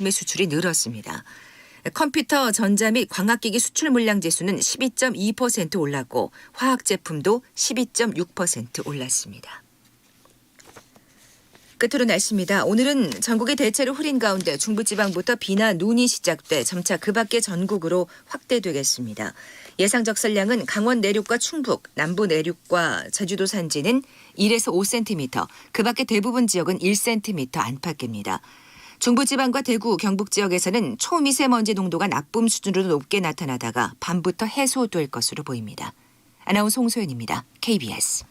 부품의 수출이 늘었습니다. 컴퓨터, 전자 및 광학기기 수출 물량 지수는 12.2% 올랐고 화학 제품도 12.6% 올랐습니다. 끝으로 날씨입니다. 오늘은 전국이 대체로 흐린 가운데 중부지방부터 비나 눈이 시작돼 점차 그 밖의 전국으로 확대되겠습니다. 예상 적설량은 강원 내륙과 충북, 남부 내륙과 제주도 산지는 1에서 5cm, 그 밖의 대부분 지역은 1cm 안팎입니다. 중부지방과 대구, 경북 지역에서는 초미세먼지 농도가 나쁨 수준으로 높게 나타나다가 밤부터 해소될 것으로 보입니다. 아나운서 홍소연입니다. KBS.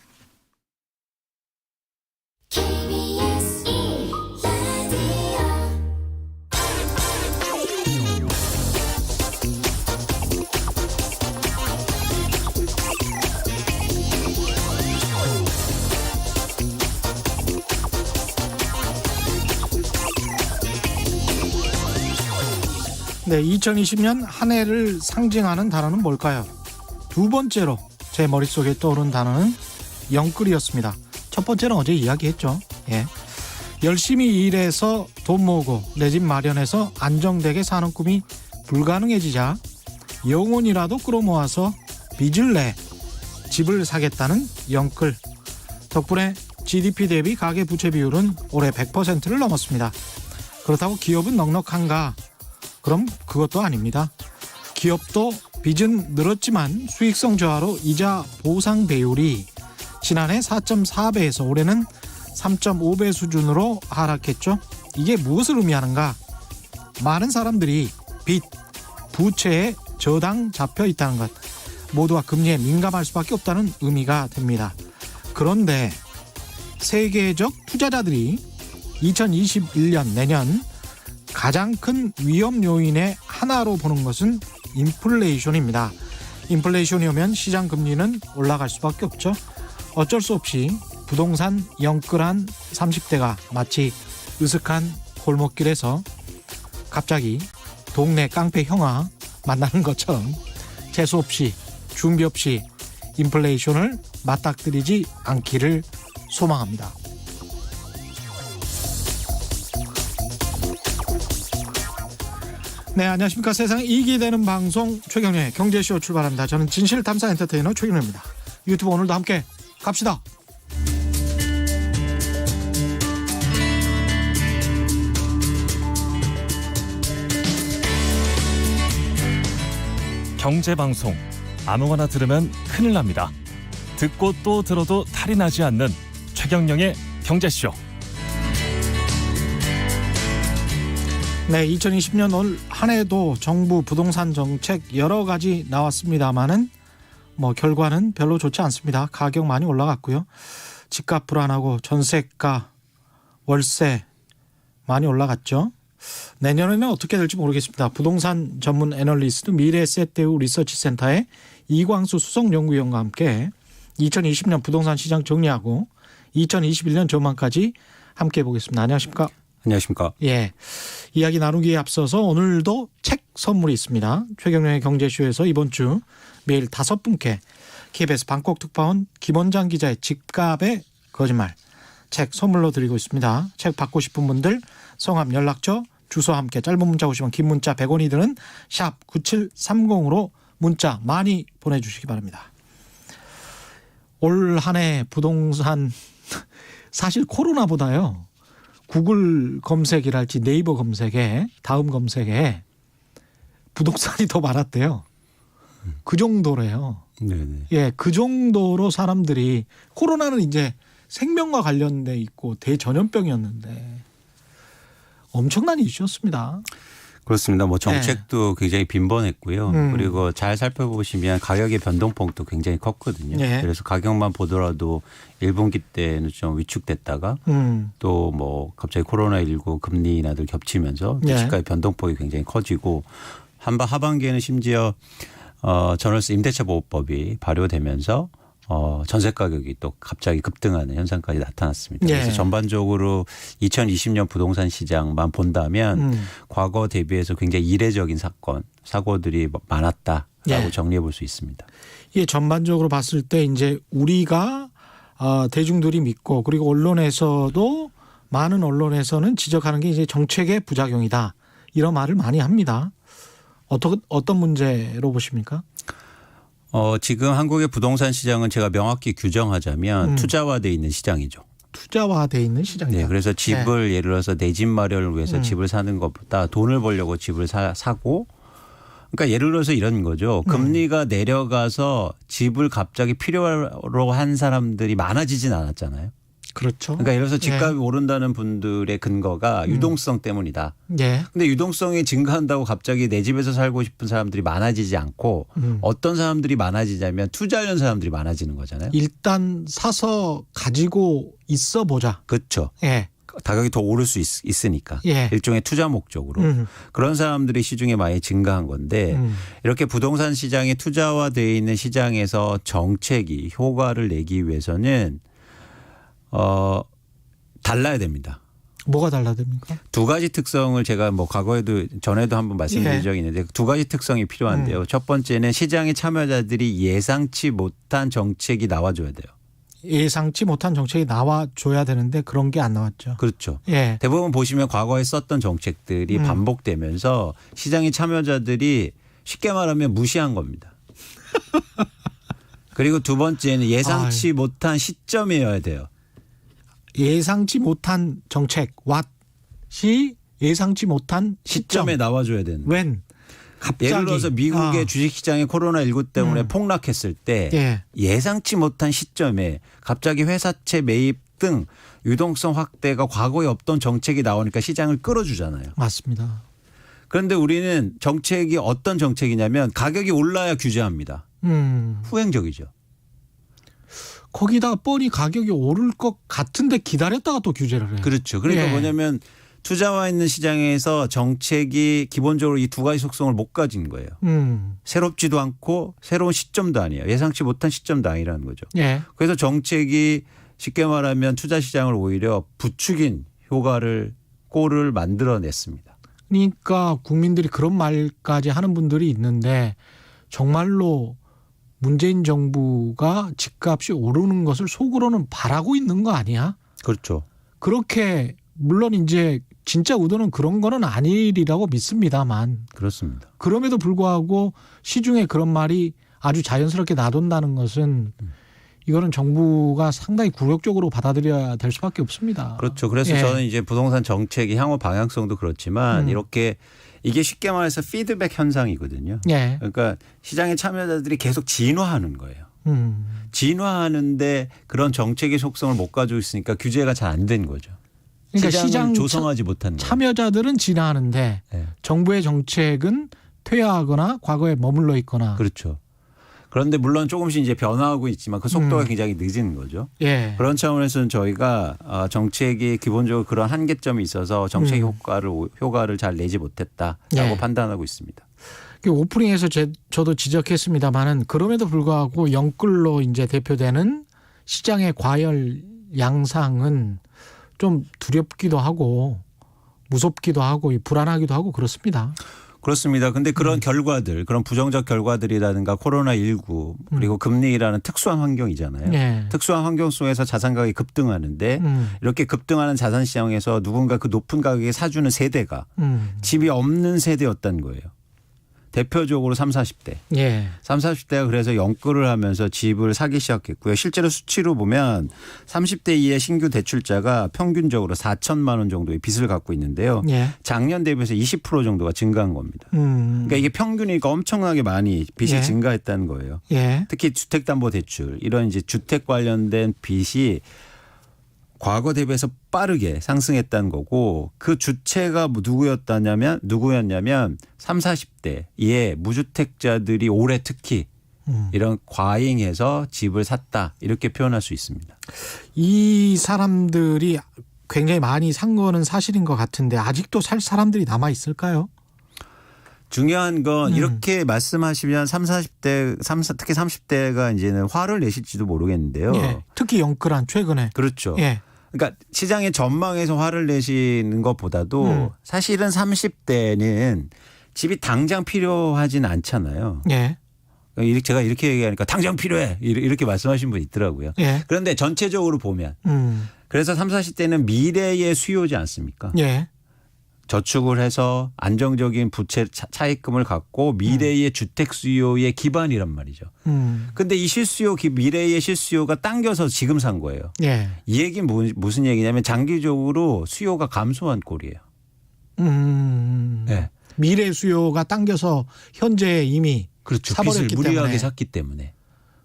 네, 2020년 한 해를 상징하는 단어는 뭘까요? 두 번째로 제 머릿속에 떠오른 단어는 영끌이었습니다. 첫 번째는 어제 이야기했죠. 예. 열심히 일해서 돈 모으고 내 집 마련해서 안정되게 사는 꿈이 불가능해지자 영혼이라도 끌어모아서 빚을 내 집을 사겠다는 영끌. 덕분에 GDP 대비 가계부채 비율은 올해 100%를 넘었습니다. 그렇다고 기업은 넉넉한가? 그럼 그것도 아닙니다. 기업도 빚은 늘었지만 수익성 저하로 이자 보상 배율이 지난해 4.4배에서 올해는 3.5배 수준으로 하락했죠. 이게 무엇을 의미하는가? 많은 사람들이 빚, 부채에 저당 잡혀 있다는 것, 모두가 금리에 민감할 수밖에 없다는 의미가 됩니다. 그런데 세계적 투자자들이 2021년 내년 가장 큰 위험 요인의 하나로 보는 것은 인플레이션입니다. 인플레이션이 오면 시장 금리는 올라갈 수밖에 없죠. 어쩔 수 없이 부동산 영끌한 30대가 마치 으슥한 골목길에서 갑자기 동네 깡패 형아 만나는 것처럼 재수 없이 준비 없이 인플레이션을 맞닥뜨리지 않기를 소망합니다. 네, 안녕하십니까. 세상에 이익이 되는 방송 최경련의 경제쇼 출발합니다. 저는 진실탐사 엔터테이너 최경련입니다. 유튜브 오늘도 함께 갑시다. 경제방송 아무거나 들으면 큰일 납니다. 듣고 또 들어도 탈이 나지 않는 최경영의 경제쇼. 네, 2020년 올 한 해도 정부 부동산 정책 여러 가지 나왔습니다만은 결과는 별로 좋지 않습니다. 가격 많이 올라갔고요. 집값 불안하고 전세가, 월세 많이 올라갔죠. 내년에는 어떻게 될지 모르겠습니다. 부동산 전문 애널리스트 미래세대우 리서치센터의 이광수 수석연구위원과 함께 2020년 부동산 시장 정리하고 2021년 전망까지 함께 보겠습니다. 안녕하십니까? 안녕하십니까? 예. 이야기 나누기에 앞서서 오늘도 책 선물이 있습니다. 최경영의 경제쇼에서 이번 주 매일 5분께 KBS 방콕 특파원 김원장 기자의 집값의 거짓말 책 선물로 드리고 있습니다. 책 받고 싶은 분들 성함, 연락처, 주소와 함께 짧은 문자 오시면 긴 문자 100원이 드는 샵 9730으로 문자 많이 보내주시기 바랍니다. 올 한 해 부동산 사실 코로나보다요. 구글 검색이랄지 네이버 검색에 다음 검색에 부동산이 더 많았대요. 그 정도래요. 네네. 예, 그 정도로 사람들이 코로나는 이제 생명과 관련돼 있고 대전염병이었는데 엄청난 이슈였습니다. 그렇습니다. 정책도 굉장히 빈번했고요. 그리고 잘 살펴보시면 가격의 변동폭도 굉장히 컸거든요. 예. 그래서 가격만 보더라도 1분기 때는 좀 위축됐다가 또 갑자기 코로나19 금리 인하들 겹치면서 예. 집값의 변동폭이 굉장히 커지고 하반기에는 심지어 전월세 임대차 보호법이 발효되면서 전세 가격이 또 갑자기 급등하는 현상까지 나타났습니다. 예. 그래서 전반적으로 2020년 부동산 시장만 본다면 과거 대비해서 굉장히 이례적인 사고들이 많았다라고 예. 정리해 볼 수 있습니다. 이게 전반적으로 봤을 때 이제 우리가 대중들이 믿고 그리고 언론에서도 많은 언론에서는 지적하는 게 이제 정책의 부작용이다. 이런 말을 많이 합니다. 어떤 문제로 보십니까? 지금 한국의 부동산 시장은 제가 명확히 규정하자면 투자화돼 있는 시장이죠. 투자화돼 있는 시장이다. 네, 그래서 집을 예를 들어서 내 집 마련을 위해서 집을 사는 것보다 돈을 벌려고 집을 사고, 그러니까 예를 들어서 이런 거죠. 금리가 내려가서 집을 갑자기 필요로 한 사람들이 많아지진 않았잖아요. 그렇죠. 그러니까 예를 들어서 집값이 오른다는 분들의 근거가 유동성 때문이다. 예. 근데 유동성이 증가한다고 갑자기 내 집에서 살고 싶은 사람들이 많아지지 않고 어떤 사람들이 많아지냐면 투자하려는 사람들이 많아지는 거잖아요. 일단 사서 가지고 있어 보자. 그렇죠. 예. 가격이 더 오를 수 있으니까. 예. 일종의 투자 목적으로. 그런 사람들이 시중에 많이 증가한 건데 이렇게 부동산 시장이 투자화되어 있는 시장에서 정책이 효과를 내기 위해서는 달라야 됩니다. 뭐가 달라집니까? 두 가지 특성을 제가 뭐 과거에도 전에도 한번 말씀드린 적이 있는데 두 가지 특성이 필요한데요. 첫 번째는 시장의 참여자들이 예상치 못한 정책이 나와줘야 돼요. 예상치 못한 정책이 나와줘야 되는데 그런 게 안 나왔죠. 그렇죠. 예. 대부분 보시면 과거에 썼던 정책들이 반복되면서 시장의 참여자들이 쉽게 말하면 무시한 겁니다. 그리고 두 번째는 예상치 못한 시점이어야 돼요. 예상치 못한 정책 왓이 예상치 못한 시점에 나와줘야 되는. when 갑자기 예를 들어서 미국의 주식시장이 코로나19 때문에 폭락했을 때 예. 예상치 못한 시점에 갑자기 회사채 매입 등 유동성 확대가 과거에 없던 정책이 나오니까 시장을 끌어주잖아요. 맞습니다. 그런데 우리는 정책이 어떤 정책이냐면 가격이 올라야 규제합니다. 후행적이죠. 거기다가 뻔히 가격이 오를 것 같은데 기다렸다가 또 규제를 해요. 그렇죠. 그러니까 예. 뭐냐면 투자와 있는 시장에서 정책이 기본적으로 이 두 가지 속성을 못 가진 거예요. 새롭지도 않고 새로운 시점도 아니에요. 예상치 못한 시점도 아니라는 거죠. 예. 그래서 정책이 쉽게 말하면 투자 시장을 오히려 부추긴 꼴을 만들어냈습니다. 그러니까 국민들이 그런 말까지 하는 분들이 있는데 정말로 문재인 정부가 집값이 오르는 것을 속으로는 바라고 있는 거 아니야? 그렇죠. 그렇게 물론 이제 진짜 의도는 그런 거는 아니리라고 믿습니다만 그렇습니다. 그럼에도 불구하고 시중에 그런 말이 아주 자연스럽게 나돈다는 것은 이거는 정부가 상당히 굴욕적으로 받아들여야 될 수밖에 없습니다. 그렇죠. 그래서 예. 저는 이제 부동산 정책의 향후 방향성도 그렇지만 이렇게 이게 쉽게 말해서 피드백 현상이거든요. 예. 그러니까 시장의 참여자들이 계속 진화하는 거예요. 음. 진화하는데 그런 정책의 속성을 못 가지고 있으니까 규제가 잘 안 된 거죠. 그러니까 시장을 시장 조성하지 못한 거예요. 참여자들은 진화하는데 네. 정부의 정책은 퇴화하거나 과거에 머물러 있거나. 그렇죠. 그런데 물론 조금씩 이제 변화하고 있지만 그 속도가 굉장히 늦은 거죠. 예. 그런 차원에서는 저희가 정책이 기본적으로 그런 한계점이 있어서 정책 효과를 잘 내지 못했다라고 예. 판단하고 있습니다. 오프닝에서 저도 지적했습니다만은 그럼에도 불구하고 영끌로 이제 대표되는 시장의 과열 양상은 좀 두렵기도 하고 무섭기도 하고 불안하기도 하고 그렇습니다. 그렇습니다. 근데 그런 결과들, 그런 부정적 결과들이라든가 코로나19 그리고 금리라는 특수한 환경이잖아요. 예. 특수한 환경 속에서 자산 가격이 급등하는데 이렇게 급등하는 자산 시장에서 누군가 그 높은 가격에 사주는 세대가 집이 없는 세대였다는 거예요. 대표적으로 30, 40대. 예. 30, 40대가 그래서 영끌을 하면서 집을 사기 시작했고요. 실제로 수치로 보면 30대 이하의 신규 대출자가 평균적으로 4천만 원 정도의 빚을 갖고 있는데요. 예. 작년 대비해서 20% 정도가 증가한 겁니다. 그러니까 이게 평균이니까 엄청나게 많이 빚이 예. 증가했다는 거예요. 예. 특히 주택담보대출 이런 이제 주택 관련된 빚이 과거 대비해서 빠르게 상승했다는 거고 그 주체가 누구였냐면 30, 40대의 무주택자들이 올해 특히 이런 과잉해서 집을 샀다 이렇게 표현할 수 있습니다. 이 사람들이 굉장히 많이 산 거는 사실인 것 같은데 아직도 살 사람들이 남아 있을까요? 중요한 건 이렇게 말씀하시면 30대 특히 30대가 이제는 화를 내실지도 모르겠는데요. 예. 특히 영끌한 최근에. 그렇죠. 예. 그러니까 시장의 전망에서 화를 내시는 것보다도 사실은 30대는 집이 당장 필요하진 않잖아요. 예. 제가 이렇게 얘기하니까 당장 필요해 이렇게 말씀하신 분 있더라고요. 예. 그런데 전체적으로 보면 그래서 30, 40대는 미래의 수요지 않습니까? 예. 저축을 해서 안정적인 부채 차입금을 갖고 미래의 주택 수요의 기반이란 말이죠. 근데 이 실수요 미래의 실수요가 당겨서 지금 산 거예요. 예. 이 얘기는 무슨 얘기냐면 장기적으로 수요가 감소한 꼴이에요. 네. 미래 수요가 당겨서 현재 이미 그렇죠. 사버렸기 빚을 무리하게 때문에. 샀기 때문에.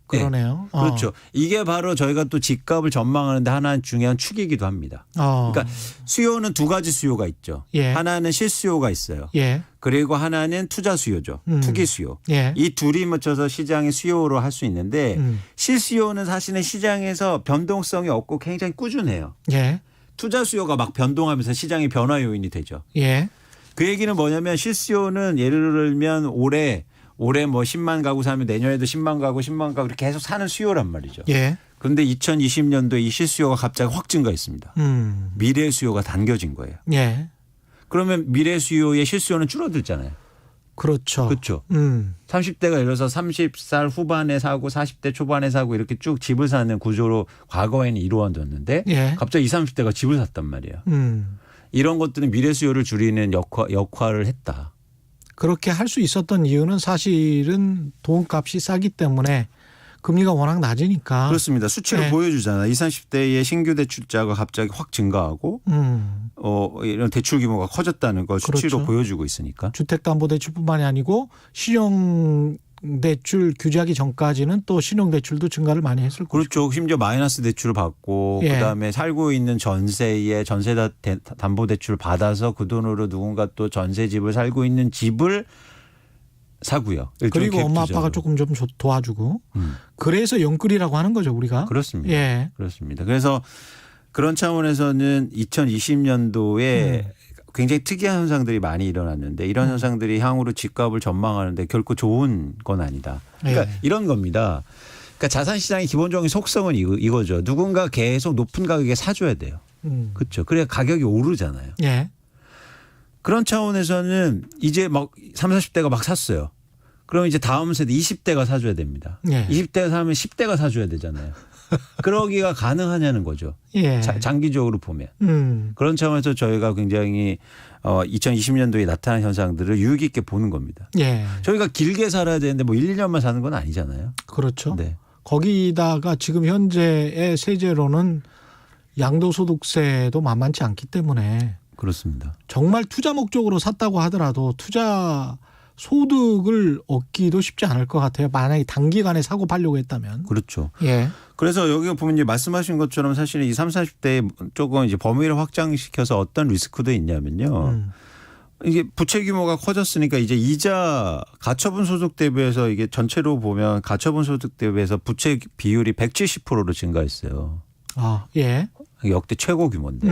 그러네요. 네. 그렇죠. 이게 바로 저희가 또 집값을 전망하는데 하나의 중요한 축이기도 합니다. 그러니까 수요는 두 가지 수요가 있죠. 예. 하나는 실수요가 있어요. 예. 그리고 하나는 투자 수요죠. 투기 수요. 예. 이 둘이 맞춰서 시장의 수요로 할 수 있는데 실수요는 사실은 시장에서 변동성이 없고 굉장히 꾸준해요. 예. 투자 수요가 막 변동하면서 시장의 변화 요인이 되죠. 예. 그 얘기는 뭐냐면 실수요는 예를 들면 올해 뭐 10만 가구 사면 내년에도 10만 가구 이렇게 계속 사는 수요란 말이죠. 예. 그런데 2020년도에 이 실수요가 갑자기 확 증가했습니다. 미래 수요가 당겨진 거예요. 예. 그러면 미래 수요의 실수요는 줄어들잖아요. 그렇죠. 그렇죠. 30대가 예를 들어서 30살 후반에 사고 40대 초반에 사고 이렇게 쭉 집을 사는 구조로 과거에는 이루어졌는데 예. 갑자기 20, 30대가 집을 샀단 말이에요. 이런 것들은 미래 수요를 줄이는 역할을 했다. 그렇게 할 수 있었던 이유는 사실은 돈값이 싸기 때문에 금리가 워낙 낮으니까. 그렇습니다. 수치로 네. 보여주잖아요. 20, 30대의 신규 대출자가 갑자기 확 증가하고 이런 대출 규모가 커졌다는 걸 수치로 그렇죠. 보여주고 있으니까. 주택담보대출뿐만이 아니고 신용대출 규제하기 전까지는 또 신용대출도 증가를 많이 했을 거죠. 그렇죠. 심지어 마이너스 대출을 받고 예. 그다음에 살고 있는 전세에 전세담보대출을 받아서 그 돈으로 누군가 또 전세집을 살고 있는 집을 사고요. 그리고 엄마 투자로. 아빠가 조금 좀 도와주고. 그래서 영끌이라고 하는 거죠 우리가. 그렇습니다. 예. 그렇습니다. 그래서 그런 차원에서는 2020년도에 굉장히 특이한 현상들이 많이 일어났는데 이런 현상들이 향후로 집값을 전망하는데 결코 좋은 건 아니다. 그러니까 예. 이런 겁니다. 그러니까 자산시장의 기본적인 속성은 이거죠. 누군가 계속 높은 가격에 사줘야 돼요. 그렇죠. 그래야 가격이 오르잖아요. 예. 그런 차원에서는 이제 막 30, 40대가 막 샀어요. 그럼 이제 다음 세대 20대가 사줘야 됩니다. 예. 20대가 사면 10대가 사줘야 되잖아요. 그러기가 가능하냐는 거죠. 예. 장기적으로 보면. 그런 차원에서 저희가 굉장히 2020년도에 나타난 현상들을 유의 깊게 보는 겁니다. 예. 저희가 길게 살아야 되는데 뭐 1, 2년만 사는 건 아니잖아요. 그렇죠. 네. 거기다가 지금 현재의 세제로는 양도소득세도 만만치 않기 때문에 그렇습니다. 정말 투자 목적으로 샀다고 하더라도 투자 소득을 얻기도 쉽지 않을 것 같아요. 만약에 단기간에 사고 팔려고 했다면. 그렇죠. 예. 그래서 여기 보면 이제 말씀하신 것처럼 사실은 이 30, 40대에 조금 이제 범위를 확장시켜서 어떤 리스크도 있냐면요. 이게 부채 규모가 커졌으니까 이제 이자 가처분 소득 대비해서 이게 전체로 보면 가처분 소득 대비해서 부채 비율이 170%로 증가했어요. 아, 예. 역대 최고 규모인데.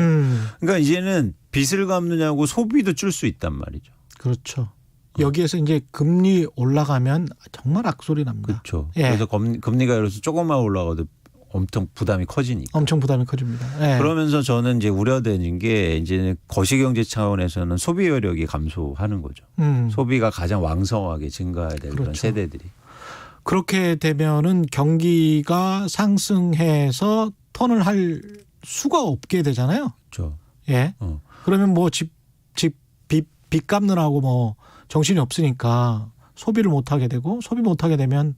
그러니까 이제는 빚을 갚느냐고 소비도 줄 수 있단 말이죠. 그렇죠. 여기에서 이제 금리 올라가면 정말 악소리 납니다. 그렇죠. 예. 그래서 금리가 예를 들어서 조금만 올라가도 엄청 부담이 커지니까. 엄청 부담이 커집니다. 예. 그러면서 저는 이제 우려되는 게 이제 거시경제 차원에서는 소비 여력이 감소하는 거죠. 소비가 가장 왕성하게 증가해야 될 그런 그렇죠. 세대들이. 그렇게 되면은 경기가 상승해서 턴을 할 수가 없게 되잖아요. 그렇죠. 예. 그러면 뭐 빚 갚느라고 뭐 정신이 없으니까 소비를 못 하게 되고 소비 못 하게 되면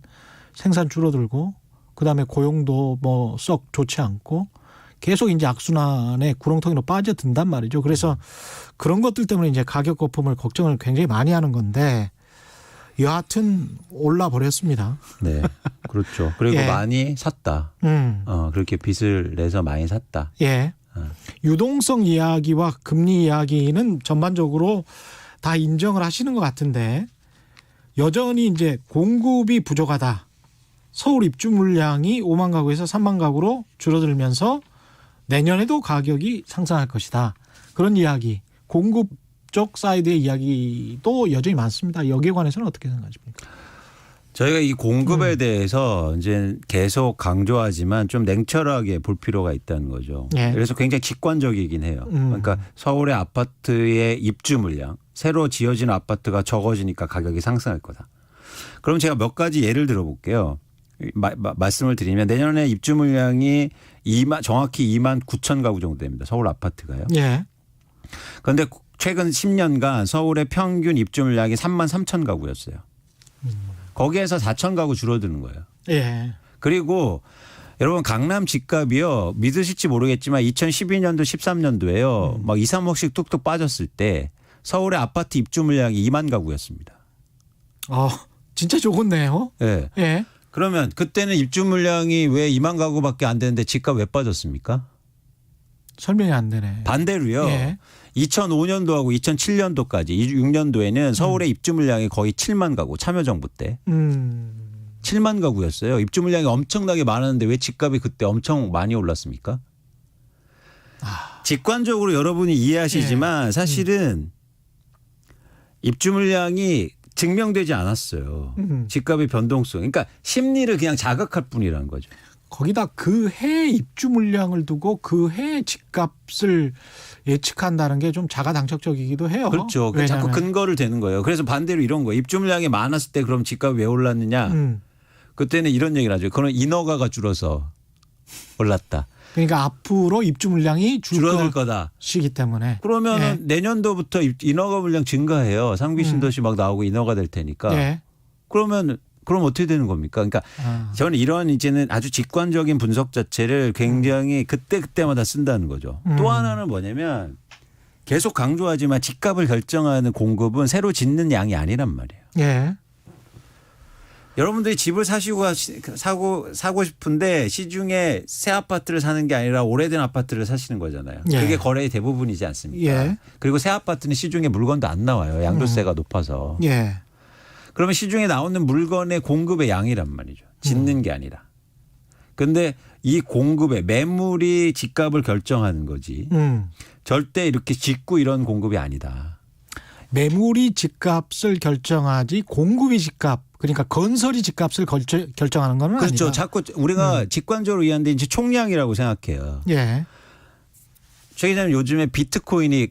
생산 줄어들고 그다음에 고용도 뭐 썩 좋지 않고 계속 이제 악순환의 구렁텅이로 빠져든단 말이죠. 그래서 그런 것들 때문에 이제 가격 거품을 걱정을 굉장히 많이 하는 건데 여하튼 올라 버렸습니다. 네. 그렇죠. 그리고 예. 많이 샀다. 그렇게 빚을 내서 많이 샀다. 예. 유동성 이야기와 금리 이야기는 전반적으로 다 인정을 하시는 것 같은데 여전히 이제 공급이 부족하다. 서울 입주 물량이 5만 가구에서 3만 가구로 줄어들면서 내년에도 가격이 상승할 것이다. 그런 이야기, 공급 쪽 사이드의 이야기도 여전히 많습니다. 여기에 관해서는 어떻게 생각하십니까? 저희가 이 공급에 대해서 이제 계속 강조하지만 좀 냉철하게 볼 필요가 있다는 거죠. 예. 그래서 굉장히 직관적이긴 해요. 그러니까 서울의 아파트의 입주 물량, 새로 지어진 아파트가 적어지니까 가격이 상승할 거다. 그럼 제가 몇 가지 예를 들어볼게요. 말씀을 드리면 내년에 입주 물량이 정확히 2만 9천 가구 정도 됩니다. 서울 아파트가요. 예. 그런데 최근 10년간 서울의 평균 입주 물량이 3만 3천 가구였어요. 거기에서 4천 가구 줄어드는 거예요. 예. 그리고 여러분 강남 집값이요. 믿으실지 모르겠지만 2012년도 13년도에요. 막 2, 3억씩 뚝뚝 빠졌을 때 서울의 아파트 입주 물량이 2만 가구였습니다. 진짜 좋겠네요. 예. 예. 그러면 그때는 입주 물량이 왜 2만 가구밖에 안 되는데 집값 왜 빠졌습니까? 설명이 안 되네. 반대로요. 예. 2005년도하고 2007년도까지 6년도에는 서울의 입주 물량이 거의 7만 가구 참여정부 때 7만 가구였어요. 입주 물량이 엄청나게 많았는데 왜 집값이 그때 엄청 많이 올랐습니까? 직관적으로 여러분이 이해하시지만 사실은 입주 물량이 증명되지 않았어요. 집값의 변동성. 그러니까 심리를 그냥 자극할 뿐이라는 거죠. 거기다 그 해 입주 물량을 두고 그 해 집값을 예측한다는 게 좀 자가당착적이기도 해요. 그렇죠. 자꾸 근거를 대는 거예요. 그래서 반대로 이런 거예요. 입주 물량이 많았을 때 그럼 집값이 왜 올랐느냐. 그때는 이런 얘기를 하죠. 그건 인허가가 줄어서 올랐다. 그러니까 앞으로 입주 물량이 줄어들 거다. 시기 때문에. 그러면 내년도부터 인허가 물량 증가해요. 상비 신도시 막 나오고 인허가 될 테니까. 예. 그럼 어떻게 되는 겁니까? 그러니까 저는 이런 이제는 아주 직관적인 분석 자체를 굉장히 그때마다 쓴다는 거죠. 또 하나는 뭐냐면 계속 강조하지만 집값을 결정하는 공급은 새로 짓는 양이 아니란 말이에요. 예. 여러분들이 집을 사고 싶은데 시중에 새 아파트를 사는 게 아니라 오래된 아파트를 사시는 거잖아요. 예. 그게 거래의 대부분이지 않습니까? 예. 그리고 새 아파트는 시중에 물건도 안 나와요. 양도세가 높아서. 예. 그러면 시중에 나오는 물건의 공급의 양이란 말이죠. 짓는 게 아니라. 그런데 이 공급의 매물이 집값을 결정하는 거지. 절대 이렇게 짓고 이런 공급이 아니다. 매물이 집값을 결정하지 공급이 집값 그러니까 건설이 집값을 결정하는 건 그렇죠. 아니다. 자꾸 우리가 직관적으로 이해하는데 이제 총량이라고 생각해요. 예. 최 기자님 요즘에 비트코인이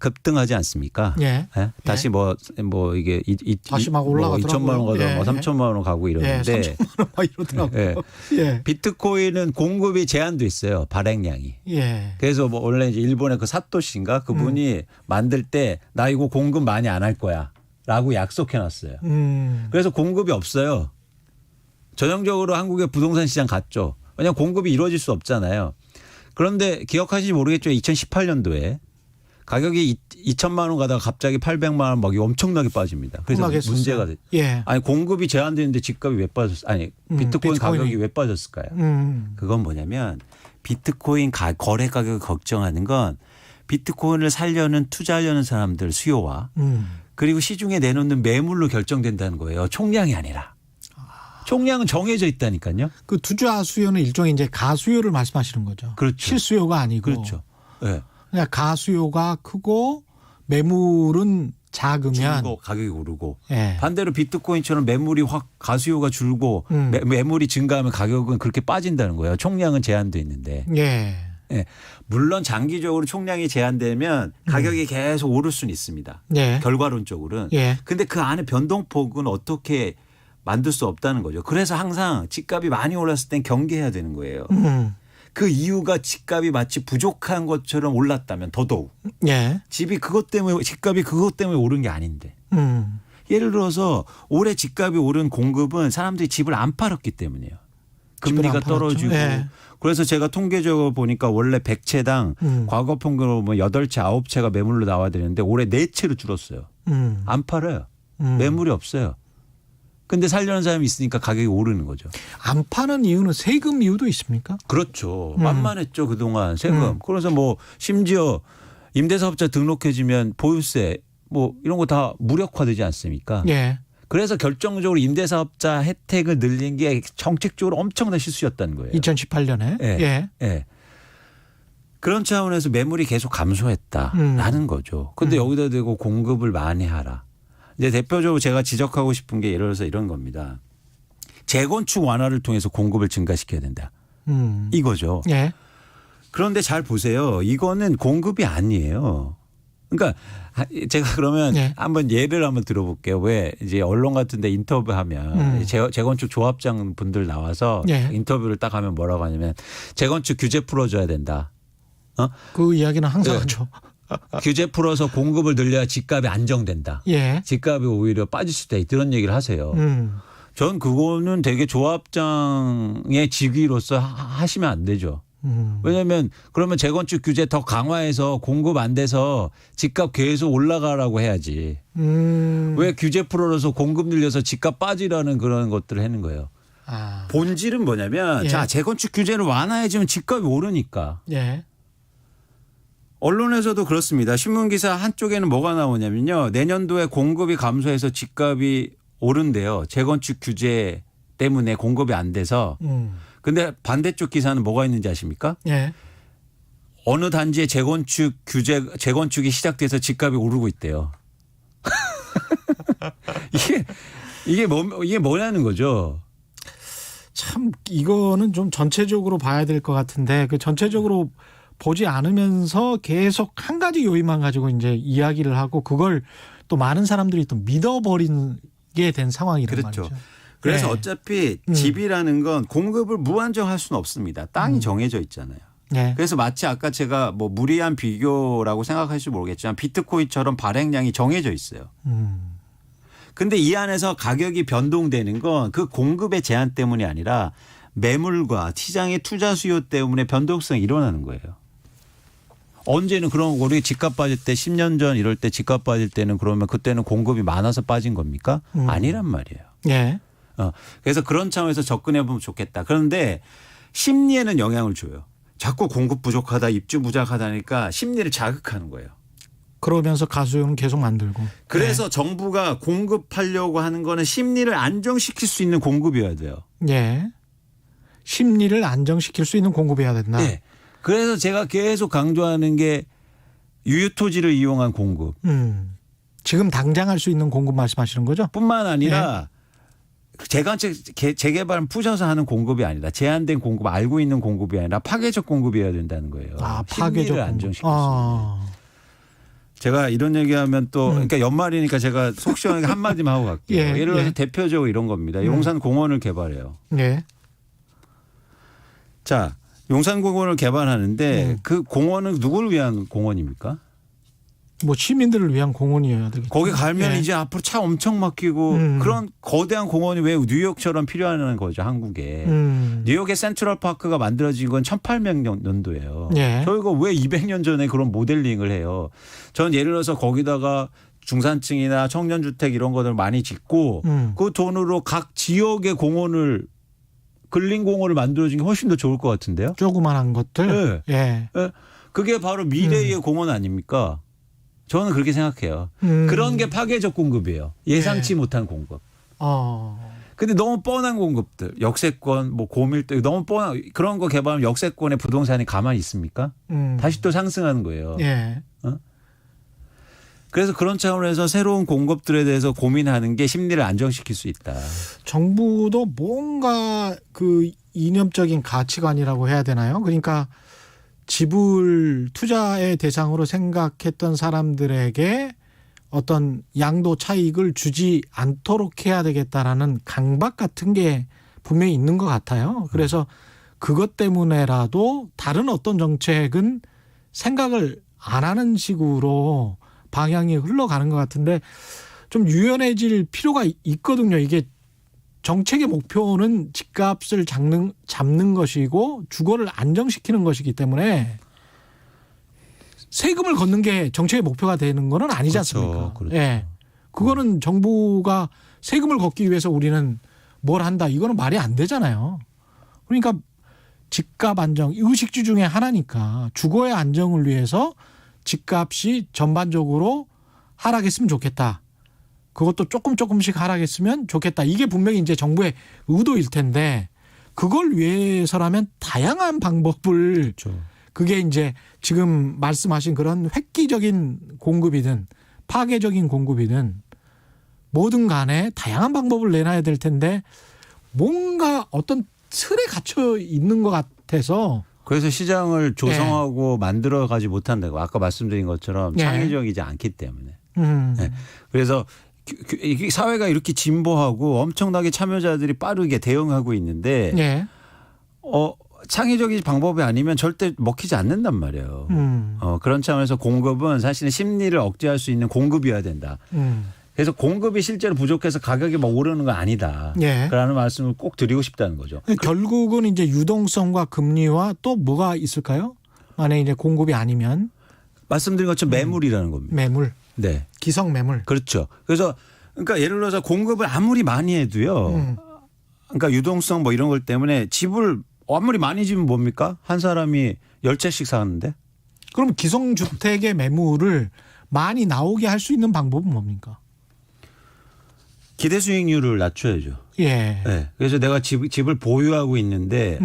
급등하지 않습니까? 예. 예? 다시 뭐 이게 다시 막 올라가더라고요. 2천만 원 가다 뭐 3천만 원 가고 이러는데. 예. 3천만 원 막 이러더라고요. 예. 예. 비트코인은 공급이 제한도 있어요. 발행량이. 예. 그래서 뭐 원래 이제 일본의 그 사토시인가 그분이 만들 때 나 이거 공급 많이 안 할 거야라고 약속해놨어요. 그래서 공급이 없어요. 전형적으로 한국의 부동산 시장 같죠. 왜냐하면 공급이 이루어질 수 없잖아요. 그런데 기억하시지 모르겠죠. 2018년도에 가격이 2천만 원 가다가 갑자기 800만 원 막 엄청나게 빠집니다. 그래서 문제가 됐죠. 예. 아니 공급이 제한되는데 집값이 왜 빠졌어요? 아니 비트코인 가격이 왜 빠졌을까요? 그건 뭐냐면 비트코인 거래 가격을 걱정하는 건 비트코인을 살려는 투자하려는 사람들 수요와 그리고 시중에 내놓는 매물로 결정된다는 거예요. 총량이 아니라. 총량은 정해져 있다니까요. 그 투자 수요는 일종의 이제 가수요를 말씀하시는 거죠. 그렇죠. 실수요가 아니고. 그렇죠. 네. 그냥 가수요가 크고 매물은 작으면 줄고 가격이 오르고 예. 반대로 비트코인처럼 매물이 확 가수요가 줄고 매물이 증가하면 가격은 그렇게 빠진다는 거예요. 총량은 제한돼 있는데. 예. 예. 물론 장기적으로 총량이 제한되면 가격이 계속 오를 수는 있습니다. 예. 결과론적으로는. 예. 근데 그 안에 변동폭은 어떻게 만들 수 없다는 거죠. 그래서 항상 집값이 많이 올랐을 땐 경계해야 되는 거예요. 그 이유가 집값이 마치 부족한 것처럼 올랐다면 더더욱. 예. 집값이 그것 때문에 오른 게 아닌데. 예를 들어서 올해 집값이 오른 공급은 사람들이 집을 안 팔았기 때문이에요. 금리가 떨어지고. 예. 그래서 제가 통계적으로 보니까 원래 100채당 과거 평균으로 보면 8채, 9채가 매물로 나와야 되는데 올해 4채로 줄었어요. 안 팔아요. 매물이 없어요. 근데 살려는 사람이 있으니까 가격이 오르는 거죠. 안 파는 이유는 세금 이유도 있습니까? 그렇죠. 만만했죠. 그동안 세금. 그래서 뭐 심지어 임대사업자 등록해지면 보유세 뭐 이런 거 다 무력화되지 않습니까? 예. 그래서 결정적으로 임대사업자 혜택을 늘린 게 정책적으로 엄청난 실수였다는 거예요. 2018년에. 예. 예. 예. 그런 차원에서 매물이 계속 감소했다라는 거죠. 근데 여기다 대고 공급을 많이 하라. 이제 대표적으로 제가 지적하고 싶은 게 예를 들어서 이런 겁니다. 재건축 완화를 통해서 공급을 증가시켜야 된다. 이거죠. 예. 그런데 잘 보세요. 이거는 공급이 아니에요. 그러니까 제가 그러면 예. 한번 예를 한번 들어볼게요. 왜 이제 언론 같은 데 인터뷰하면 재건축 조합장 분들 나와서 예. 인터뷰를 딱 하면 뭐라고 하냐면 재건축 규제 풀어줘야 된다. 그 이야기는 항상 네. 하죠. 규제 풀어서 공급을 늘려야 집값이 안정된다. 예. 집값이 오히려 빠질 수도 있다. 이런 얘기를 하세요. 전 그거는 되게 조합장의 직위로서 하시면 안 되죠. 왜냐하면 그러면 재건축 규제 더 강화해서 공급 안 돼서 집값 계속 올라가라고 해야지. 왜 규제 풀어서 공급 늘려서 집값 빠지라는 그런 것들을 하는 거예요. 아. 본질은 뭐냐면 예. 자 재건축 규제를 완화해주면 집값이 오르니까. 예. 언론에서도 그렇습니다. 신문기사 한쪽에는 뭐가 나오냐면요. 내년도에 공급이 감소해서 집값이 오른대요. 재건축 규제 때문에 공급이 안 돼서. 근데 반대쪽 기사는 뭐가 있는지 아십니까? 예. 어느 단지에 재건축이 시작돼서 집값이 오르고 있대요. 이게 뭐냐는 거죠. 참 이거는 좀 전체적으로 봐야 될 것 같은데 그 전체적으로 보지 않으면서 계속 한 가지 요인만 가지고 이제 이야기를 하고 그걸 또 많은 사람들이 또 믿어버리게 된 상황이란 그렇죠. 말이죠. 그래서 네. 어차피 집이라는 건 공급을 무한정할 수는 없습니다. 땅이 정해져 있잖아요. 네. 그래서 마치 아까 제가 뭐 무리한 비교라고 생각하실지 모르겠지만 비트코인처럼 발행량이 정해져 있어요. 근데 이 안에서 가격이 변동되는 건 그 공급의 제한 때문이 아니라 매물과 시장의 투자 수요 때문에 변동성이 일어나는 거예요. 언제는 그런 우리 집값 빠질 때 10년 전 이럴 때 집값 빠질 때는 그러면 그때는 공급이 많아서 빠진 겁니까? 아니란 말이에요. 예. 그래서 그런 차원에서 접근해 보면 좋겠다. 그런데 심리에는 영향을 줘요. 자꾸 공급 부족하다, 입주 부족하다니까 심리를 자극하는 거예요. 그러면서 가수요는 계속 만들고. 그래서 정부가 공급하려고 하는 거는 심리를 안정시킬 수 있는 공급이어야 돼요. 예. 심리를 안정시킬 수 있는 공급이어야 된다. 네. 그래서 제가 계속 강조하는 게 유효토지를 이용한 공급. 지금 당장 할 수 있는 공급 말씀하시는 거죠? 뿐만 아니라 재개발 푸셔서 하는 공급이 아니라 제한된 공급 알고 있는 공급이 아니라 파괴적 공급이어야 된다는 거예요. 아, 파괴적 심리를 공급. 안정시킬 수 있는. 제가 이런 얘기하면 또 그러니까 연말이니까 제가 속 시원하게 한마디만 하고 갈게요. 예, 예를 들어서 예. 대표적으로 이런 겁니다. 용산 공원을 개발해요. 예. 자, 용산 공원을 개발하는데 그 공원은 누구를 위한 공원입니까? 뭐 시민들을 위한 공원이어야 되겠죠. 거기 가면 예. 이제 앞으로 차 엄청 막히고 그런 거대한 공원이 왜 뉴욕처럼 필요한 거죠, 한국에. 뉴욕의 센트럴 파크가 만들어진 건 1800년도예요. 예. 저희가 왜 200년 전에 그런 모델링을 해요. 전 예를 들어서 거기다가 중산층이나 청년주택 이런 것들 많이 짓고 그 돈으로 각 지역의 공원을 근린공원을 만들어준 게 훨씬 더 좋을 것 같은데요. 조그만한 것들. 네. 예. 예. 그게 바로 미래의 공원 아닙니까? 저는 그렇게 생각해요. 그런 게 파괴적 공급이에요. 예상치 못한 공급. 근데 너무 뻔한 공급들, 역세권, 뭐 고밀도 너무 뻔한 그런 거 개발하면 역세권의 부동산이 가만히 있습니까? 다시 또 상승하는 거예요. 예. 그래서 그런 차원에서 새로운 공급들에 대해서 고민하는 게 심리를 안정시킬 수 있다. 정부도 뭔가 그 이념적인 가치관이라고 해야 되나요? 그러니까 집을 투자의 대상으로 생각했던 사람들에게 어떤 양도 차익을 주지 않도록 해야 되겠다라는 강박 같은 게 분명히 있는 것 같아요. 그래서 그것 때문에라도 다른 어떤 정책은 생각을 안 하는 식으로 방향이 흘러가는 것 같은데 좀 유연해질 필요가 있거든요. 이게 정책의 목표는 집값을 잡는 것이고 주거를 안정시키는 것이기 때문에 세금을 걷는 게 정책의 목표가 되는 건 아니지 않습니까? 그렇죠. 예. 그거는 정부가 세금을 걷기 위해서 우리는 뭘 한다. 이거는 말이 안 되잖아요. 그러니까 집값 안정, 의식주 중에 하나니까 주거의 안정을 위해서 집값이 전반적으로 하락했으면 좋겠다. 그것도 조금씩 하락했으면 좋겠다. 이게 분명히 이제 정부의 의도일 텐데 그걸 위해서라면 다양한 방법을 그렇죠. 그게 이제 지금 말씀하신 그런 획기적인 공급이든 파괴적인 공급이든 뭐든 간에 다양한 방법을 내놔야 될 텐데 뭔가 어떤 틀에 갇혀 있는 것 같아서 그래서 시장을 조성하고 만들어가지 못한다고 아까 말씀드린 것처럼 예. 창의적이지 않기 때문에. 네. 그래서 사회가 이렇게 진보하고 엄청나게 참여자들이 빠르게 대응하고 있는데 예. 창의적인 방법이 아니면 절대 먹히지 않는단 말이에요. 그런 차원에서 공급은 사실은 심리를 억제할 수 있는 공급이어야 된다. 그래서 공급이 실제로 부족해서 가격이 막 오르는 건 아니다. 예. 라는 말씀을 꼭 드리고 싶다는 거죠. 결국은 이제 유동성과 금리와 또 뭐가 있을까요? 만약에 이제 공급이 아니면 말씀드린 것처럼 매물이라는 겁니다. 매물, 네. 기성 매물. 그렇죠. 그래서 그러니까 예를 들어서 공급을 아무리 많이 해도요. 그러니까 유동성 뭐 이런 걸 때문에 집을 아무리 많이 지면 뭡니까? 한 사람이 10채씩 사는데. 그럼 기성 주택의 매물을 많이 나오게 할 수 있는 방법은 뭡니까? 기대 수익률을 낮춰야죠. 예. 네. 그래서 내가 집을 보유하고 있는데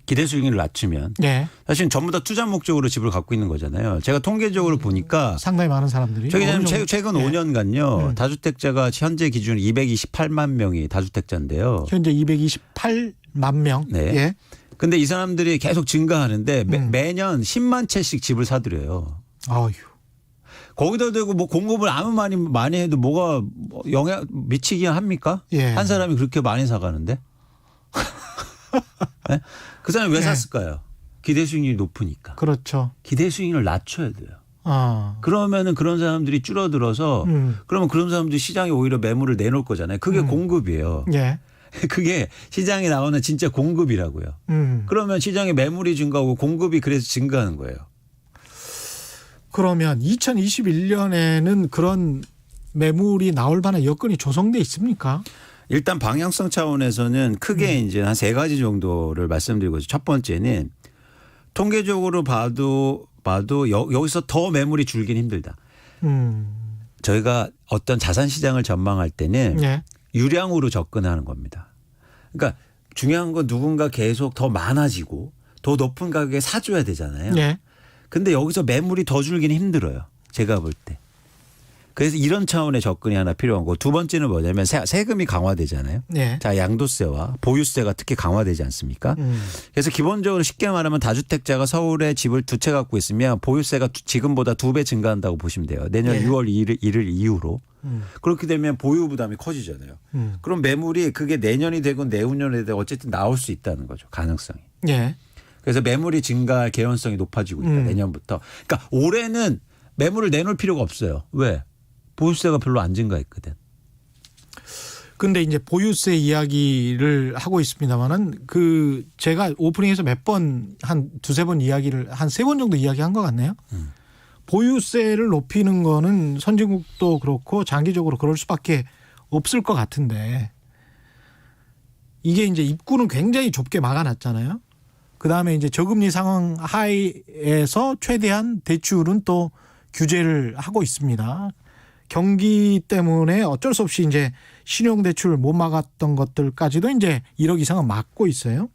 기대 수익률을 낮추면 예. 사실 전부 다 투자 목적으로 집을 갖고 있는 거잖아요. 제가 통계적으로 보니까 상당히 많은 사람들이. 최 기자님 어느 정도- 최근 예. 5년간요. 다주택자가 현재 기준 228만 명이 다주택자인데요. 현재 228만 명. 네. 예. 근데 이 사람들이 계속 증가하는데 매년 10만 채씩 집을 사들여요. 아유. 거기다 대고 뭐 공급을 아무 많이 해도 뭐가 영향 미치긴 합니까? 예. 한 사람이 그렇게 많이 사가는데. 네? 그 사람이 왜 예. 샀을까요? 기대 수익률이 높으니까. 그렇죠. 기대 수익률을 낮춰야 돼요. 아. 그러면은 그런 사람들이 줄어들어서 그러면 그런 사람들이 시장에 오히려 매물을 내놓을 거잖아요. 그게 공급이에요. 예. 그게 시장에 나오는 진짜 공급이라고요. 그러면 시장에 매물이 증가하고 공급이 그래서 증가하는 거예요. 그러면 2021년에는 그런 매물이 나올 만한 여건이 조성돼 있습니까? 일단 방향성 차원에서는 크게 이제 한 세 가지 정도를 말씀드리고 있어요. 첫 번째는 통계적으로 봐도 여기서 더 매물이 줄긴 힘들다. 저희가 어떤 자산 시장을 전망할 때는 예. 유량으로 접근하는 겁니다. 그러니까 중요한 건 누군가 계속 더 많아지고 더 높은 가격에 사줘야 되잖아요. 예. 근데 여기서 매물이 더 줄기는 힘들어요. 제가 볼 때. 그래서 이런 차원의 접근이 하나 필요한 거고 두 번째는 뭐냐면 세금이 강화되잖아요. 예. 자, 양도세와 보유세가 특히 강화되지 않습니까? 그래서 기본적으로 쉽게 말하면 다주택자가 서울에 집을 두 채 갖고 있으면 보유세가 지금보다 2배 증가한다고 보시면 돼요. 내년 예. 6월 1일 이후로. 그렇게 되면 보유 부담이 커지잖아요. 그럼 매물이 그게 내년이 되건 내후년이 되건 어쨌든 나올 수 있다는 거죠. 가능성이. 예. 그래서 매물이 증가할 개연성이 높아지고 있다. 내년부터. 그러니까 올해는 매물을 내놓을 필요가 없어요. 왜? 보유세가 별로 안 증가했거든. 근데 이제 보유세 이야기를 하고 있습니다만은 그 제가 오프닝에서 몇 번 한 두세 번 이야기를 한 세 번 정도 이야기한 것 같네요. 보유세를 높이는 거는 선진국도 그렇고 장기적으로 그럴 수밖에 없을 것 같은데 이게 이제 입구는 굉장히 좁게 막아놨잖아요. 그다음에 이제 저금리 상황 하에서 최대한 대출은 또 규제를 하고 있습니다. 경기 때문에 어쩔 수 없이 이제 신용대출 못 막았던 것들까지도 이제 1억 이상은 막고 있어요.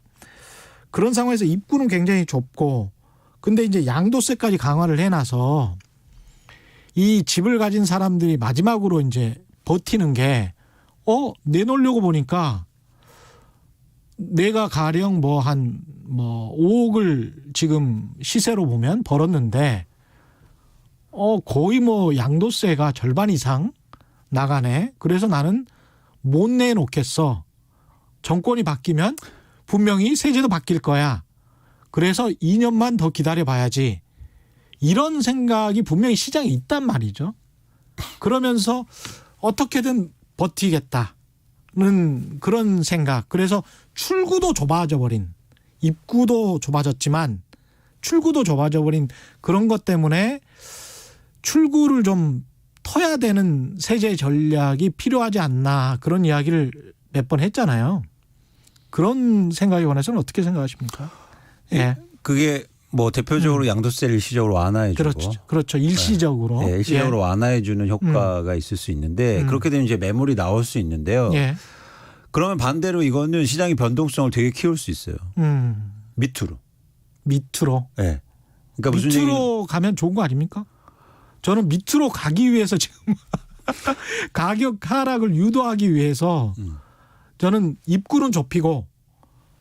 그런 상황에서 입구는 굉장히 좁고 근데 이제 양도세까지 강화를 해놔서 이 집을 가진 사람들이 마지막으로 이제 버티는 게 내놓으려고 보니까 내가 가령 뭐 5억을 지금 시세로 보면 벌었는데 거의 뭐 양도세가 절반 이상 나가네. 그래서 나는 못 내놓겠어. 정권이 바뀌면 분명히 세제도 바뀔 거야. 그래서 2년만 더 기다려 봐야지. 이런 생각이 분명히 시장에 있단 말이죠. 그러면서 어떻게든 버티겠다는 그런 생각. 그래서 출구도 좁아져 버린, 입구도 좁아졌지만 출구도 좁아져 버린 그런 것 때문에 출구를 좀 터야 되는 세제 전략이 필요하지 않나 그런 이야기를 몇 번 했잖아요. 그런 생각에 관해서는 어떻게 생각하십니까? 예. 그게 뭐 대표적으로 양도세를 일시적으로 완화해주고. 그렇죠. 일시적으로. 네, 일시적으로 완화해주는 효과가 있을 수 있는데 그렇게 되면 이제 매물이 나올 수 있는데요. 예. 그러면 반대로 이거는 시장의 변동성을 되게 키울 수 있어요. 밑으로. 밑으로. 네. 그러니까 무슨 밑으로 가면 좋은 거 아닙니까? 저는 밑으로 가기 위해서 지금 가격 하락을 유도하기 위해서 저는 입구는 좁히고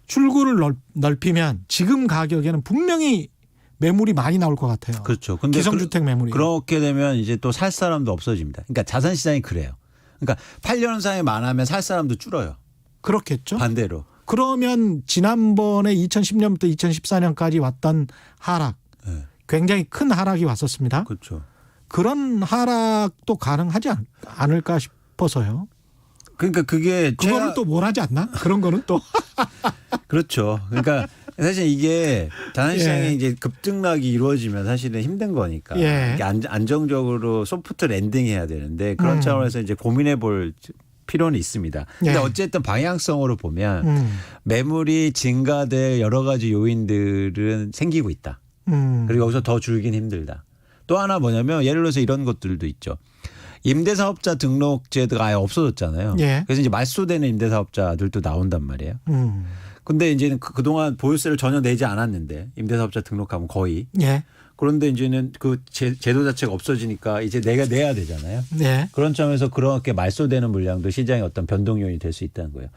출구를 넓히면 지금 가격에는 분명히 매물이 많이 나올 것 같아요. 그렇죠. 근데 기성주택 매물이. 그렇게 되면 이제 또 살 사람도 없어집니다. 그러니까 자산 시장이 그래요. 그러니까 팔려는 사람이 많으면 살 사람도 줄어요. 그렇겠죠. 반대로. 그러면 지난번에 2010년부터 2014년까지 왔던 하락, 네. 굉장히 큰 하락이 왔었습니다. 그렇죠. 그런 하락도 가능하지 않을까 싶어서요. 그러니까 그게 그거는 또 뭘 하지 않나? 그런 거는 또. 그렇죠. 그러니까 사실 이게 자산시장이 예. 이제 급등락이 이루어지면 사실은 힘든 거니까 예. 이게 안정적으로 소프트 랜딩해야 되는데 그런 차원에서 이제 고민해 볼 필요는 있습니다. 근데 예. 어쨌든 방향성으로 보면 매물이 증가될 여러 가지 요인들은 생기고 있다. 그리고 여기서 더 줄긴 힘들다. 또 하나 뭐냐면 예를 들어서 이런 것들도 있죠. 임대사업자 등록제도가 아예 없어졌잖아요. 예. 그래서 이제 말소되는 임대사업자들도 나온단 말이에요. 근데 이제는 그동안 보유세를 전혀 내지 않았는데 임대사업자 등록하면 거의. 예. 그런데 이제는 그 제도 자체가 없어지니까 이제 내가 내야 되잖아요. 네. 그런 점에서 그렇게 말소되는 물량도 시장의 어떤 변동 요인이 될 수 있다는 거예요.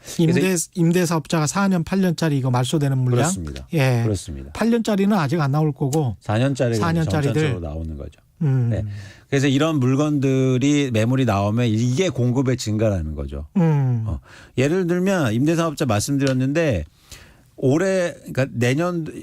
임대사업자가 4년, 8년짜리 이거 말소되는 물량. 그렇습니다. 예. 그렇습니다. 8년짜리는 아직 안 나올 거고. 4년짜리가 4년짜리들. 정착적으로 나오는 거죠. 네. 그래서 이런 물건들이 매물이 나오면 이게 공급의 증가라는 거죠. 예를 들면 임대사업자 말씀드렸는데 올해 그러니까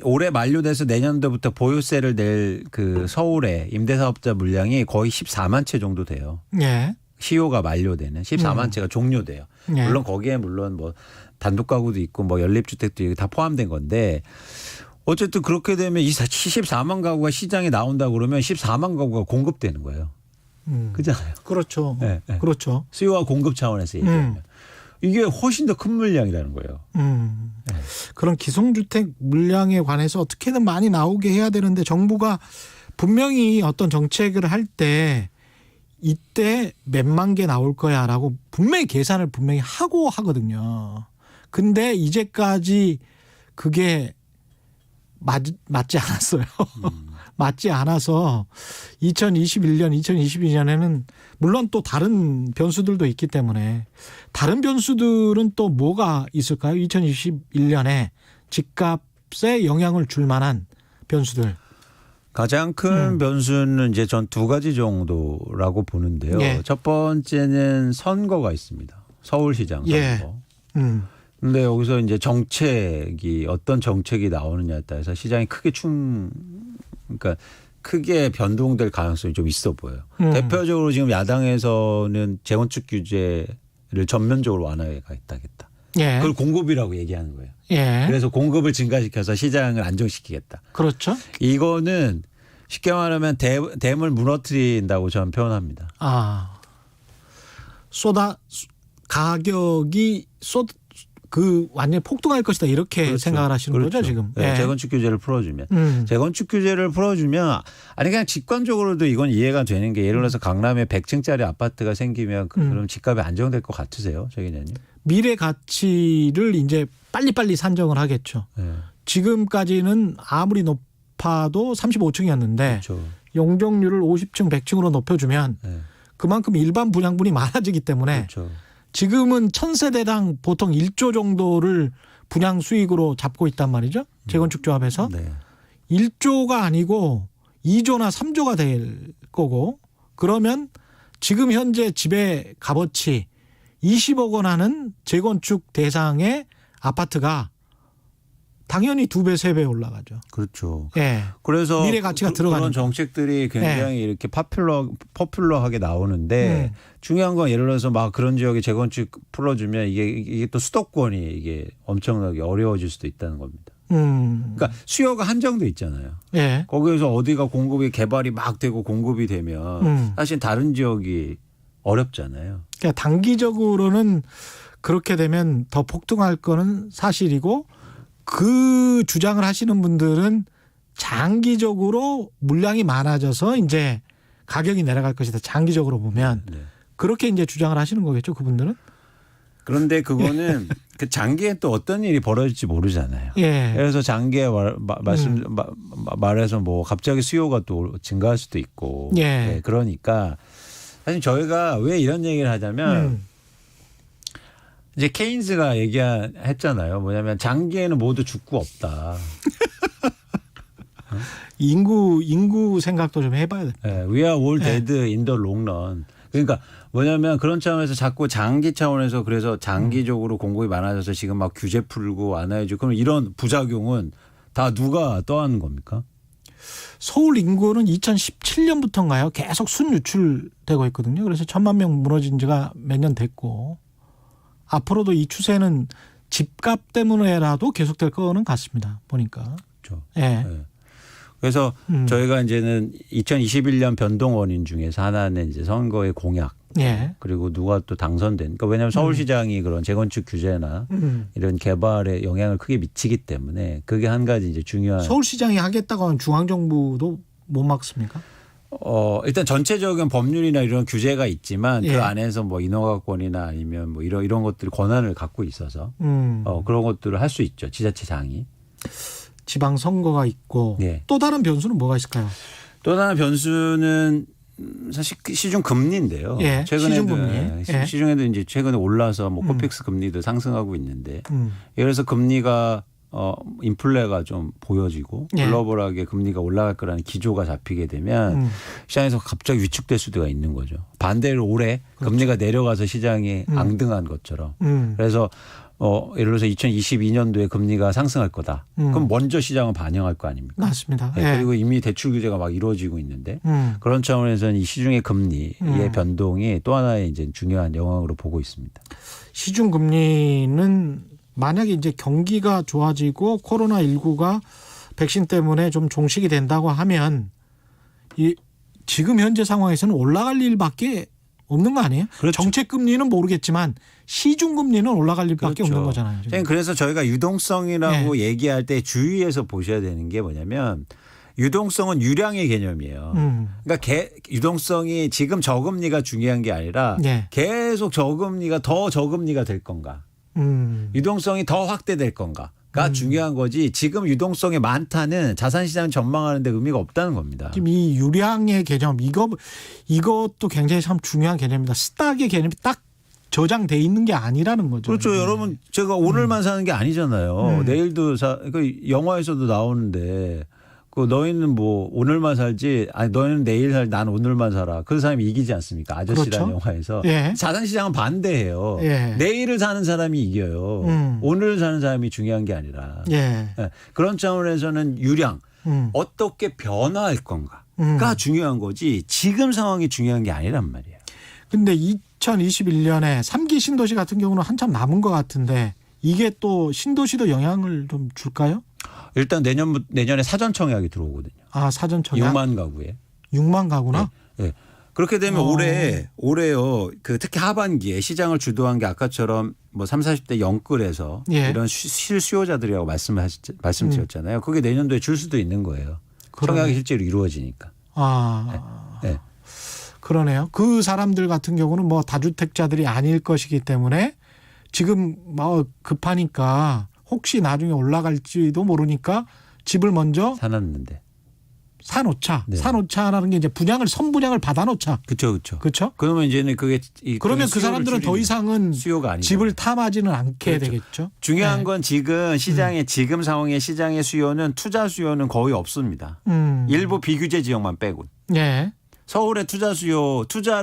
올해 만료돼서 내년도부터 보유세를 낼 그 서울의 임대사업자 물량이 거의 14만 채 정도 돼요. 예. 시효가 만료되는 14만 채가 종료돼요. 예. 물론 거기에 물론 뭐 단독 가구도 있고 뭐 연립주택도 있고 다 포함된 건데 어쨌든 그렇게 되면 이 14만 가구가 시장에 나온다 그러면 14만 가구가 공급되는 거예요. 그잖아요. 그렇죠. 네, 네. 그렇죠. 수요와 공급 차원에서 얘기하면 이게 훨씬 더 큰 물량이라는 거예요. 그런 기성주택 물량에 관해서 어떻게든 많이 나오게 해야 되는데 정부가 분명히 어떤 정책을 할 때 이때 몇만 개 나올 거야라고 분명히 계산을 분명히 하고 하거든요. 근데 이제까지 그게 맞지 않았어요. 맞지 않아서 2021년, 2022년에는 물론 또 다른 변수들도 있기 때문에 다른 변수들은 또 뭐가 있을까요? 2021년에 집값에 영향을 줄 만한 변수들. 가장 큰 변수는 이제 전 두 가지 정도라고 보는데요. 예. 첫 번째는 선거가 있습니다. 서울시장 선거. 예. 근데 여기서 이제 정책이 어떤 정책이 나오느냐에 따라서 시장이 그러니까 크게 변동될 가능성이 좀 있어 보여요. 대표적으로 지금 야당에서는 재건축 규제를 전면적으로 완화하겠다. 예. 그걸 공급이라고 얘기하는 거예요. 예. 그래서 공급을 증가시켜서 시장을 안정시키겠다. 그렇죠. 이거는 쉽게 말하면 댐을 무너뜨린다고 저는 표현합니다. 가격이 완전히 폭등할 것이다 이렇게 그렇죠. 생각을 하시는 그렇죠. 거죠 지금. 네, 예. 재건축 규제를 풀어주면. 재건축 규제를 풀어주면 아니 그냥 직관적으로도 이건 이해가 되는 게 예를 들어서 강남에 100층짜리 아파트가 생기면 그럼 집값이 안정될 것 같으세요? 저 개념이? 미래 가치를 이제 빨리빨리 산정을 하겠죠. 네. 지금까지는 아무리 높아도 35층이었는데 그렇죠. 용적률을 50층, 100층으로 높여주면 네. 그만큼 일반 분양분이 많아지기 때문에 그렇죠. 지금은 1000세대당 보통 1조 정도를 분양 수익으로 잡고 있단 말이죠. 재건축 조합에서. 네. 1조가 아니고 2조나 3조가 될 거고 그러면 지금 현재 집의 값어치 20억 원 하는 재건축 대상의 아파트가 당연히 2배, 3배 올라가죠. 그렇죠. 예. 그래서 미래 가치가 들어가는 그런 정책들이 굉장히 이렇게 퍼퓰러하게 나오는데 중요한 건 예를 들어서 막 그런 지역에 재건축 풀어주면 이게 또 수도권이 이게 엄청나게 어려워질 수도 있다는 겁니다. 그러니까 수요가 한정돼 있잖아요. 예. 거기에서 어디가 공급이 개발이 막 되고 공급이 되면 사실 다른 지역이 어렵잖아요. 그러니까 단기적으로는 그렇게 되면 더 폭등할 거는 사실이고 그 주장을 하시는 분들은 장기적으로 물량이 많아져서 이제 가격이 내려갈 것이다. 장기적으로 보면 네. 그렇게 이제 주장을 하시는 거겠죠. 그분들은. 그런데 그거는 그 장기에 또 어떤 일이 벌어질지 모르잖아요. 예. 그래서 장기에 말해서 뭐 갑자기 수요가 또 증가할 수도 있고. 예. 네, 그러니까 사실 저희가 왜 이런 얘기를 하자면 이제 케인스가 얘기했잖아요. 뭐냐면 장기에는 모두 죽고 없다. 인구 생각도 좀 해봐야 돼. 네, we are all dead in the long run. 그러니까 뭐냐면 그런 차원에서 자꾸 장기 차원에서 그래서 장기적으로 공급이 많아져서 지금 막 규제 풀고 완화해주고 그럼 이런 부작용은 다 누가 떠안는 겁니까? 서울 인구는 2017년부터인가요? 계속 순유출되고 있거든요. 그래서 1,000만 명 무너진 지가 몇 년 됐고 앞으로도 이 추세는 집값 때문에라도 계속될 거는 같습니다. 보니까. 그렇죠. 예. 네. 그래서 저희가 이제는 2021년 변동 원인 중에서 하나는 이제 선거의 공약. 예. 그리고 누가 또 당선된. 그러니까 왜냐하면 서울시장이 그런 재건축 규제나 음. 이런 개발에 영향을 크게 미치기 때문에 그게 한 가지 이제 중요한. 서울시장이 하겠다고 하면 중앙정부도 못 막습니까? 일단 전체적인 법률이나 이런 규제가 있지만 예. 그 안에서 뭐 인허가권이나 아니면 뭐 이런 것들이 권한을 갖고 있어서 그런 것들을 할 수 있죠. 지자체장이. 지방선거가 있고 예. 또 다른 변수는 뭐가 있을까요? 또 다른 변수는 사실 시중 금리인데요. 예, 최근에도 시중금리. 예. 시중에도 이제 최근에 올라서 뭐 코픽스 금리도 상승하고 있는데 그래서 금리가 인플레가 좀 보여지고 예. 글로벌하게 금리가 올라갈 거라는 기조가 잡히게 되면 시장에서 갑자기 위축될 수가 있는 거죠. 반대로 올해 그렇죠. 금리가 내려가서 시장이 앙등한 것처럼. 그래서 예를 들어서 2022년도에 금리가 상승할 거다. 그럼 먼저 시장은 반영할 거 아닙니까? 맞습니다. 네, 예. 그리고 이미 대출 규제가 막 이루어지고 있는데 그런 차원에서는 이 시중의 금리의 변동이 또 하나의 이제 중요한 영향으로 보고 있습니다. 시중 금리는 만약에 이제 경기가 좋아지고 코로나19가 백신 때문에 좀 종식이 된다고 하면 이 지금 현재 상황에서는 올라갈 일밖에 없는 거 아니에요? 그렇죠. 정책 금리는 모르겠지만 시중 금리는 올라갈 일밖에 그렇죠. 없는 거잖아요. 지금. 선생님, 그래서 저희가 유동성이라고 얘기할 때 주의해서 보셔야 되는 게 뭐냐면 유동성은 유량의 개념이에요. 그러니까 유동성이 지금 저금리가 중요한 게 아니라 예. 계속 저금리가 더 저금리가 될 건가. 유동성이 더 확대될 건가가 중요한 거지 지금 유동성이 많다는 자산시장 전망하는 데 의미가 없다는 겁니다. 지금 이 유량의 개념 이것도 굉장히 참 중요한 개념입니다. 스탁의 개념이 딱 저장돼 있는 게 아니라는 거죠. 그렇죠. 여러분 제가 오늘만 사는 게 아니잖아요. 내일도 영화에서도 나오는데 그 너희는 뭐 오늘만 살지 아니 너희는 내일 살 난 오늘만 살아. 그 사람이 이기지 않습니까? 아저씨라는 그렇죠. 영화에서. 예. 자산시장은 반대예요. 예. 내일을 사는 사람이 이겨요. 오늘을 사는 사람이 중요한 게 아니라. 예. 예. 그런 차원에서는 유량 어떻게 변화할 건가가 중요한 거지 지금 상황이 중요한 게 아니란 말이에요. 근데 2021년에 3기 신도시 같은 경우는 한참 남은 것 같은데 이게 또 신도시도 영향을 좀 줄까요? 일단 내년에 사전 청약이 들어오거든요. 아, 사전 청약 6만 가구에. 6만 가구나? 네. 그렇게 되면 올해요. 그 특히 하반기에 시장을 주도한 게 아까처럼 뭐 30, 40대 영끌에서 예. 이런 실수요자들이라고 말씀드렸잖아요. 그게 내년도에 줄 수도 있는 거예요. 그러네. 청약이 실제로 이루어지니까. 아, 네. 그러네요. 그 사람들 같은 경우는 뭐 다주택자들이 아닐 것이기 때문에 지금 뭐 급하니까 혹시 나중에 올라갈지도 모르니까 집을 먼저 사놨는데. 사놓자. 네. 사놓자라는 게 이제 선분양을 받아놓자. 그렇죠. 그렇죠? 그러면 이제는 그러면 그 사람들은 더 이상은 수요가 아니죠. 집을 탐하지는 않게 그렇죠. 되겠죠. 중요한 네. 건 지금 지금 상황의 시장의 수요는 투자 수요는 거의 없습니다. 일부 비규제 지역만 빼고. 예. 서울의 투자 수요, 투자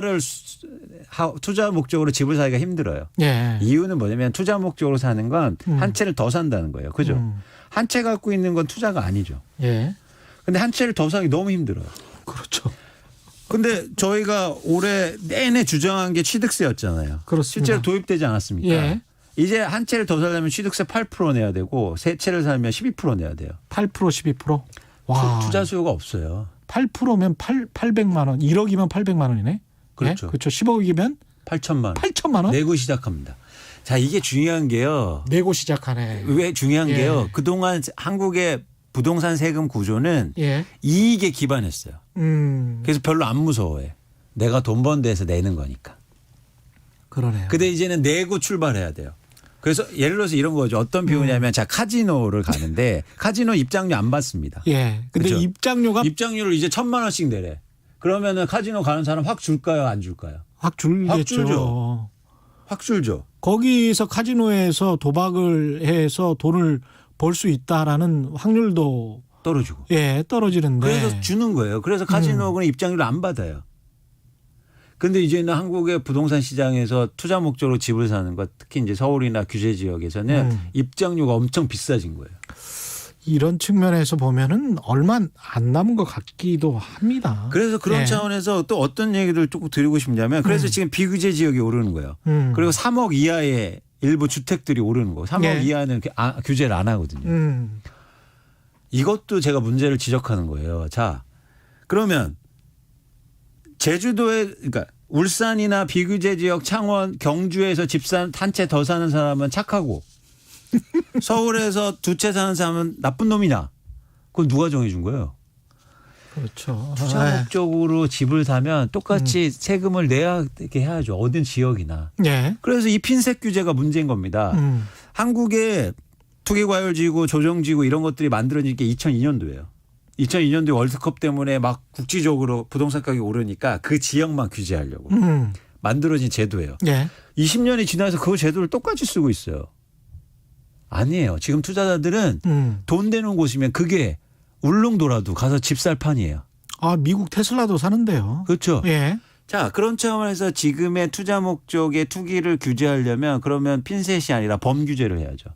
목적으로 집을 사기가 힘들어요. 예. 이유는 뭐냐면 투자 목적으로 사는 건 한 채를 더 산다는 거예요. 그죠? 한 채 갖고 있는 건 투자가 아니죠. 예. 근데 한 채를 더 사기 너무 힘들어요. 그렇죠. 근데 저희가 올해 내내 주장한 게 취득세였잖아요. 그렇습니다. 실제로 도입되지 않았습니까? 예. 이제 한 채를 더 살려면 취득세 8% 내야 되고 세 채를 살면 12% 내야 돼요. 8% 12%. 와. 투자 수요가 없어요. 8%면 800만 원, 1억이면 800만 원이네. 그렇죠. 예? 그렇죠. 10억이면 8천만 원. 8천만 원? 내고 시작합니다. 자, 이게 중요한 게요. 내고 시작하네. 왜 중요한 예. 게요. 그동안 한국의 부동산 세금 구조는 예. 이익에 기반했어요. 그래서 별로 안 무서워해. 내가 돈 번 데서 내는 거니까. 그러네요. 근데 이제는 내고 출발해야 돼요. 그래서 예를 들어서 이런 거죠. 어떤 비유냐면 자 카지노를 가는데 카지노 입장료 안 받습니다. 예. 근데 그렇죠? 입장료가 입장료를 이제 1,000만 원씩 내래. 그러면은 카지노 가는 사람 확 줄까요? 안 줄까요? 확 줄겠죠. 확 줄죠. 확 줄죠. 거기서 카지노에서 도박을 해서 돈을 벌 수 있다라는 확률도 떨어지고. 떨어지는데. 그래서 주는 거예요. 그래서 카지노는 입장료를 안 받아요. 근데 이제는 한국의 부동산 시장에서 투자 목적으로 집을 사는 것, 특히 이제 서울이나 규제 지역에서는 입장료가 엄청 비싸진 거예요. 이런 측면에서 보면은 얼마 안 남은 것 같기도 합니다. 그래서 그런 예. 차원에서 또 어떤 얘기를 조금 드리고 싶냐면 그래서 지금 비규제 지역이 오르는 거예요. 그리고 3억 이하의 일부 주택들이 오르는 거고 3억 예. 이하는 규제를 안 하거든요. 이것도 제가 문제를 지적하는 거예요. 자, 그러면 제주도에 그러니까 울산이나 비규제 지역 창원 경주에서 집 한 채 더 사는 사람은 착하고 서울에서 2채 사는 사람은 나쁜 놈이냐? 그건 누가 정해준 거예요? 그렇죠. 투자 목적으로 집을 사면 똑같이 세금을 내야 이렇게 해야죠. 어딘 지역이나. 예. 그래서 이 핀셋 규제가 문제인 겁니다. 한국의 투기과열지구, 조정지구 이런 것들이 만들어진 게 2002년도예요. 2002년도에 월드컵 때문에 막 국지적으로 부동산 가격이 오르니까 그 지역만 규제하려고 만들어진 제도예요. 예. 20년이 지나서 그 제도를 똑같이 쓰고 있어요. 아니에요. 지금 투자자들은 돈 되는 곳이면 그게 울릉도라도 가서 집 살 판이에요. 아, 미국 테슬라도 사는데요. 그렇죠. 예. 자, 그런 차원에서 지금의 투자 목적의 투기를 규제하려면 그러면 핀셋이 아니라 범규제를 해야죠.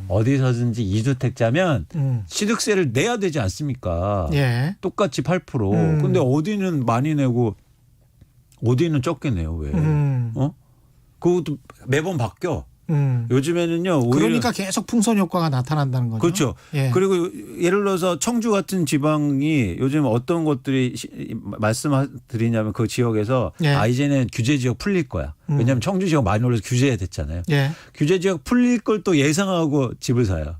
어디서든지 2주택자면 취득세를 내야 되지 않습니까? 예. 똑같이 8%. 근데 어디는 많이 내고 어디는 적게 내요. 왜? 그것도 매번 바뀌어. 요즘에는요. 오히려 그러니까 계속 풍선 효과가 나타난다는 거죠. 그렇죠. 예. 그리고 예를 들어서 청주 같은 지방이 요즘 어떤 것들이 말씀드리냐면 그 지역에서 예. 이제는 규제 지역 풀릴 거야. 왜냐하면 청주 지역 많이 올라서 규제가 됐잖아요. 예. 규제 지역 풀릴 걸 또 예상하고 집을 사요.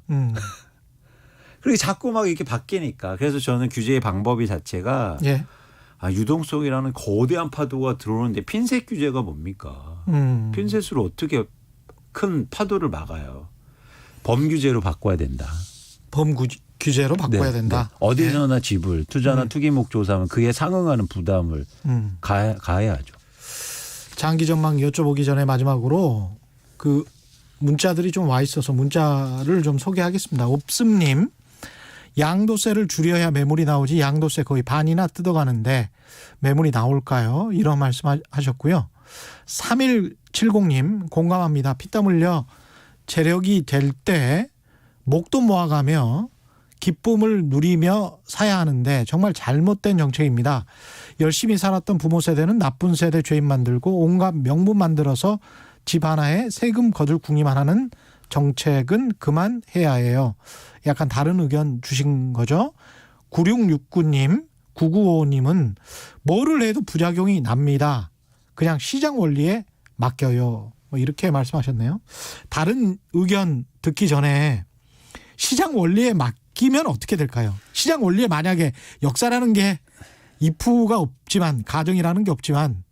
그리고 자꾸 막 이렇게 바뀌니까. 그래서 저는 규제의 방법이 자체가 예. 유동성이라는 거대한 파도가 들어오는데 핀셋 규제가 뭡니까? 핀셋으로 어떻게 큰 파도를 막아요. 범규제로 바꿔야 된다. 범규제로 바꿔야 된다. 네. 어디서나 집을 투자나 투기 목적으로 사면 그에 상응하는 부담을 가해야 하죠. 장기 전망 여쭤보기 전에 마지막으로 그 문자들이 좀 와 있어서 문자를 좀 소개하겠습니다. 옵스님, 양도세를 줄여야 매물이 나오지 양도세 거의 반이나 뜯어가는데 매물이 나올까요? 이런 말씀하셨고요. 3170님 공감합니다. 피땀 흘려 재력이 될 때 목돈 모아가며 기쁨을 누리며 사야 하는데 정말 잘못된 정책입니다. 열심히 살았던 부모 세대는 나쁜 세대 죄인 만들고 온갖 명분 만들어서 집 하나에 세금 거둘 궁리만 하는 정책은 그만해야 해요. 약간 다른 의견 주신 거죠. 9669님, 9955님은 뭐를 해도 부작용이 납니다. 그냥 시장 원리에 맡겨요. 뭐 이렇게 말씀하셨네요. 다른 의견 듣기 전에 시장 원리에 맡기면 어떻게 될까요? 시장 원리에 만약에 역사라는 게 if가 없지만 가정이라는 게 없지만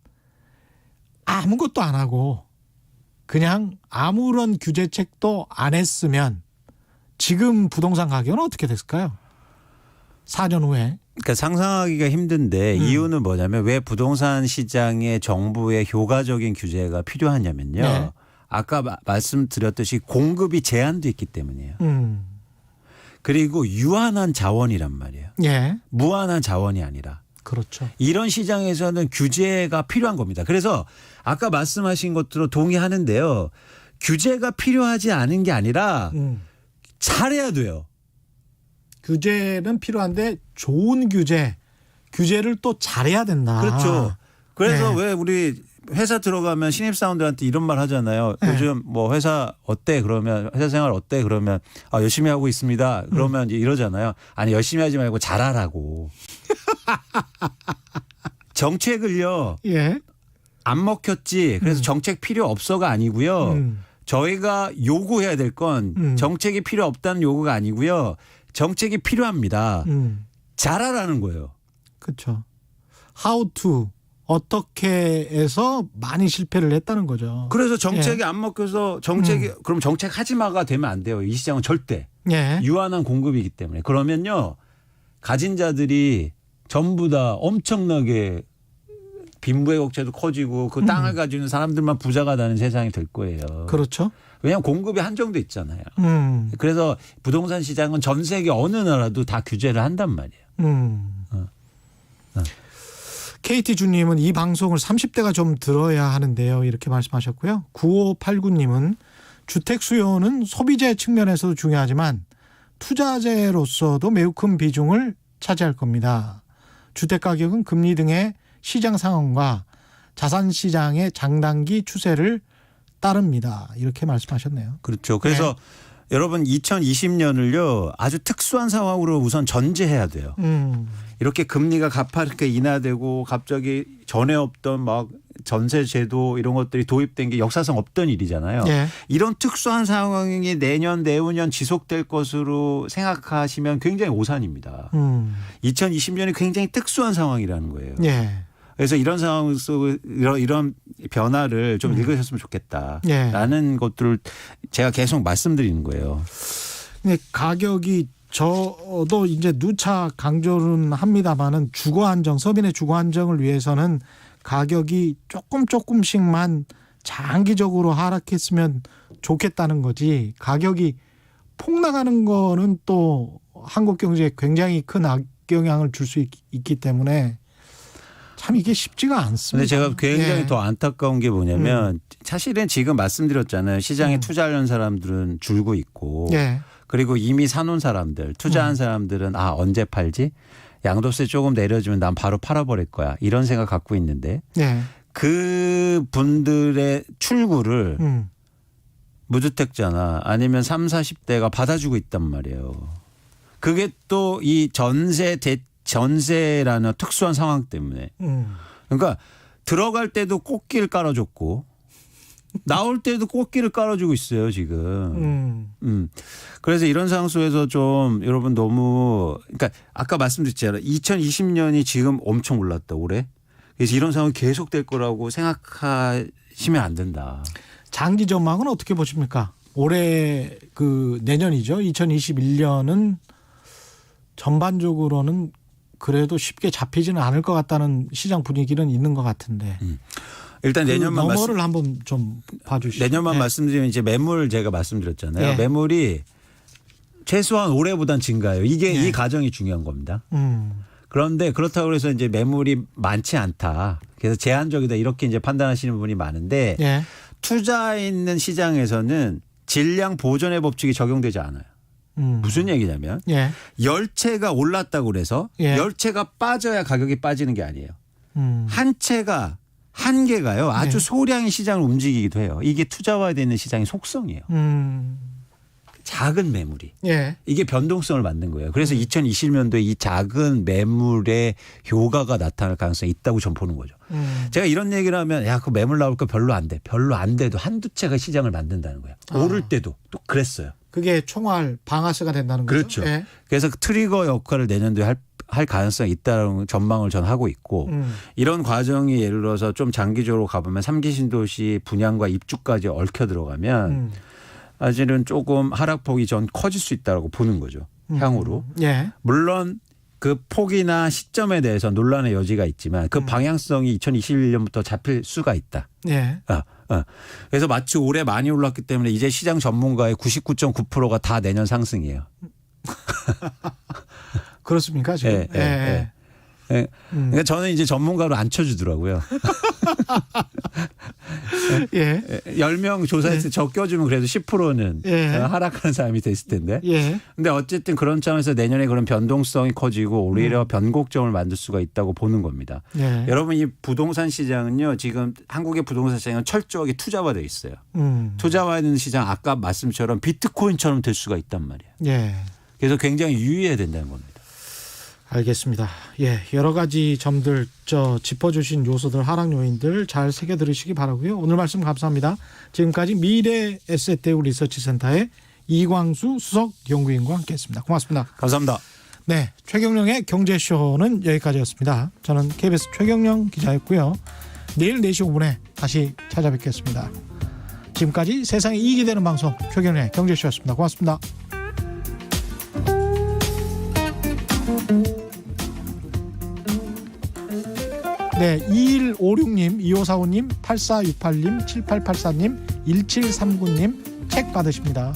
아무것도 안 하고 그냥 아무런 규제책도 안 했으면 지금 부동산 가격은 어떻게 됐을까요? 4년 후에. 그러니까 상상하기가 힘든데 이유는 뭐냐면 왜 부동산 시장에 정부의 효과적인 규제가 필요하냐면요. 네. 아까 말씀드렸듯이 공급이 제한돼 있기 때문이에요. 그리고 유한한 자원이란 말이에요. 예. 무한한 자원이 아니라. 그렇죠. 이런 시장에서는 규제가 필요한 겁니다. 그래서 아까 말씀하신 것들로 동의하는데요. 규제가 필요하지 않은 게 아니라 잘해야 돼요. 규제는 필요한데 좋은 규제를 또 잘해야 된다. 그렇죠. 그래서 네. 왜 우리 회사 들어가면 신입사원들한테 이런 말 하잖아요. 네. 요즘 뭐 회사 어때? 그러면 회사 생활 어때? 그러면 열심히 하고 있습니다. 그러면 이제 이러잖아요. 아니 열심히 하지 말고 잘하라고. 정책을요. 예. 안 먹혔지. 그래서 정책 필요 없어가 아니고요. 저희가 요구해야 될 건 정책이 필요 없다는 요구가 아니고요. 정책이 필요합니다. 잘하라는 거예요. 그렇죠. How to 어떻게 해서 많이 실패를 했다는 거죠. 그래서 정책이 안 먹혀서 그럼 정책 하지 마가 되면 안 돼요. 이 시장은 절대 예. 유한한 공급이기 때문에. 그러면요. 가진 자들이 전부 다 엄청나게 빈부의곡제도 커지고 그 땅을 가지고 있는 사람들만 부자가 되는 세상이 될 거예요. 그렇죠. 왜냐하면 공급이 한정돼 있잖아요. 그래서 부동산 시장은 전 세계 어느 나라도 다 규제를 한단 말이에요. KT 주님은 이 방송을 30대가 좀 들어야 하는데요. 이렇게 말씀하셨고요. 9589님은 주택 수요는 소비재 측면에서도 중요하지만 투자재로서도 매우 큰 비중을 차지할 겁니다. 주택 가격은 금리 등의 시장 상황과 자산 시장의 장단기 추세를 따릅니다. 이렇게 말씀하셨네요. 그렇죠. 그래서 여러분 2020년을요 아주 특수한 상황으로 우선 전제해야 돼요. 이렇게 금리가 가파르게 인하되고 갑자기 전에 없던 막 전세 제도 이런 것들이 도입된 게 역사상 없던 일이잖아요. 예. 이런 특수한 상황이 내년 내후년 지속될 것으로 생각하시면 굉장히 오산입니다. 2020년이 굉장히 특수한 상황이라는 거예요. 예. 그래서 이런 상황 속 이런 변화를 좀 읽으셨으면 좋겠다라는 것들을 제가 계속 말씀드리는 거예요. 근데 가격이 저도 이제 누차 강조는 합니다만은 주거 안정, 서민의 주거 안정을 위해서는 가격이 조금씩만 장기적으로 하락했으면 좋겠다는 거지. 가격이 폭락하는 거는 또 한국 경제에 굉장히 큰 악영향을 줄 수 있기 때문에 참 이게 쉽지가 않습니다. 근데 제가 굉장히 예. 더 안타까운 게 뭐냐면 사실은 지금 말씀드렸잖아요. 시장에 투자하려는 사람들은 줄고 있고 예. 그리고 이미 사놓은 사람들 투자한 사람들은 아 언제 팔지? 양도세 조금 내려주면 난 바로 팔아버릴 거야. 이런 생각 갖고 있는데 예. 그 분들의 출구를 무주택자나 아니면 30, 40대가 받아주고 있단 말이에요. 그게 또 이 전세라는 특수한 상황 때문에. 그러니까 들어갈 때도 꽃길 깔아줬고 나올 때도 꽃길을 깔아주고 있어요 지금. 그래서 이런 상황 속에서 좀 여러분 너무 그러니까 아까 말씀드렸잖아요. 2020년이 지금 엄청 올랐다 올해. 그래서 이런 상황이 계속될 거라고 생각하시면 안 된다. 장기 전망은 어떻게 보십니까? 올해 그 내년이죠. 2021년은 전반적으로는 그래도 쉽게 잡히지는 않을 것 같다는 시장 분위기는 있는 것 같은데. 일단 내년만 너머를 한번 좀 봐주시죠. 내년만 말씀드리면 이제 매물 제가 말씀드렸잖아요. 예. 매물이 최소한 올해보단 증가해요. 이게 예. 이 과정이 중요한 겁니다. 그런데 그렇다고 해서 이제 매물이 많지 않다. 그래서 제한적이다 이렇게 이제 판단하시는 분이 많은데 예. 투자에 있는 시장에서는 질량 보존의 법칙이 적용되지 않아요. 무슨 얘기냐면 예. 열채가 올랐다고 그래서 예. 열채가 빠져야 가격이 빠지는 게 아니에요. 한 개가요. 아주 예. 소량의 시장을 움직이기도 해요. 이게 투자화되어 있는 시장의 속성이에요. 작은 매물이. 예. 이게 변동성을 만든 거예요. 그래서 2020년도에 이 작은 매물의 효과가 나타날 가능성이 있다고 전 보는 거죠. 제가 이런 얘기를 하면 야, 그 매물 나올 거 별로 안 돼. 별로 안 돼도 한두 채가 시장을 만든다는 거예요. 오를 때도 또 그랬어요. 그게 총알 방아쇠가 된다는 거죠. 그렇죠. 예. 그래서 그 트리거 역할을 내년도에 할 가능성이 있다는 전망을 전 하고 있고 이런 과정이 예를 들어서 좀 장기적으로 가보면 3기 신도시 분양과 입주까지 얽혀 들어가면 사실은 조금 하락폭이 전 커질 수 있다고 보는 거죠. 향후로. 예. 물론 그 폭이나 시점에 대해서 논란의 여지가 있지만 그 방향성이 2021년부터 잡힐 수가 있다. 예. 그래서 마치 올해 많이 올랐기 때문에 이제 시장 전문가의 99.9%가 다 내년 상승이에요. 그렇습니까 지금? 예. 그러니까 저는 이제 전문가로 안 쳐주더라고요. 예. 10명 조사했을 때 저 껴주면 그래도 10%는 예. 하락하는 사람이 됐을 텐데. 예. 근데 어쨌든 그런 차원에서 내년에 그런 변동성이 커지고 오히려 변곡점을 만들 수가 있다고 보는 겁니다. 예. 여러분 이 부동산 시장은요. 지금 한국의 부동산 시장은 철저하게 투자화되어 있어요. 투자화되는 시장 아까 말씀처럼 비트코인처럼 될 수가 있단 말이에요. 예. 그래서 굉장히 유의해야 된다는 겁니다. 알겠습니다. 예, 여러 가지 점들 짚어주신 요소들 하락 요인들 잘 새겨 들으시기 바라고요. 오늘 말씀 감사합니다. 지금까지 미래 에셋대우 리서치센터의 이광수 수석 연구위원과 함께했습니다. 고맙습니다. 감사합니다. 네, 최경령의 경제쇼는 여기까지였습니다. 저는 KBS 최경령 기자였고요. 내일 4시 5분에 다시 찾아뵙겠습니다. 지금까지 세상에 이익이 되는 방송 최경령의 경제쇼였습니다. 고맙습니다. 네, 2156님, 2545님, 8468님, 7884님, 1739님 책 받으십니다.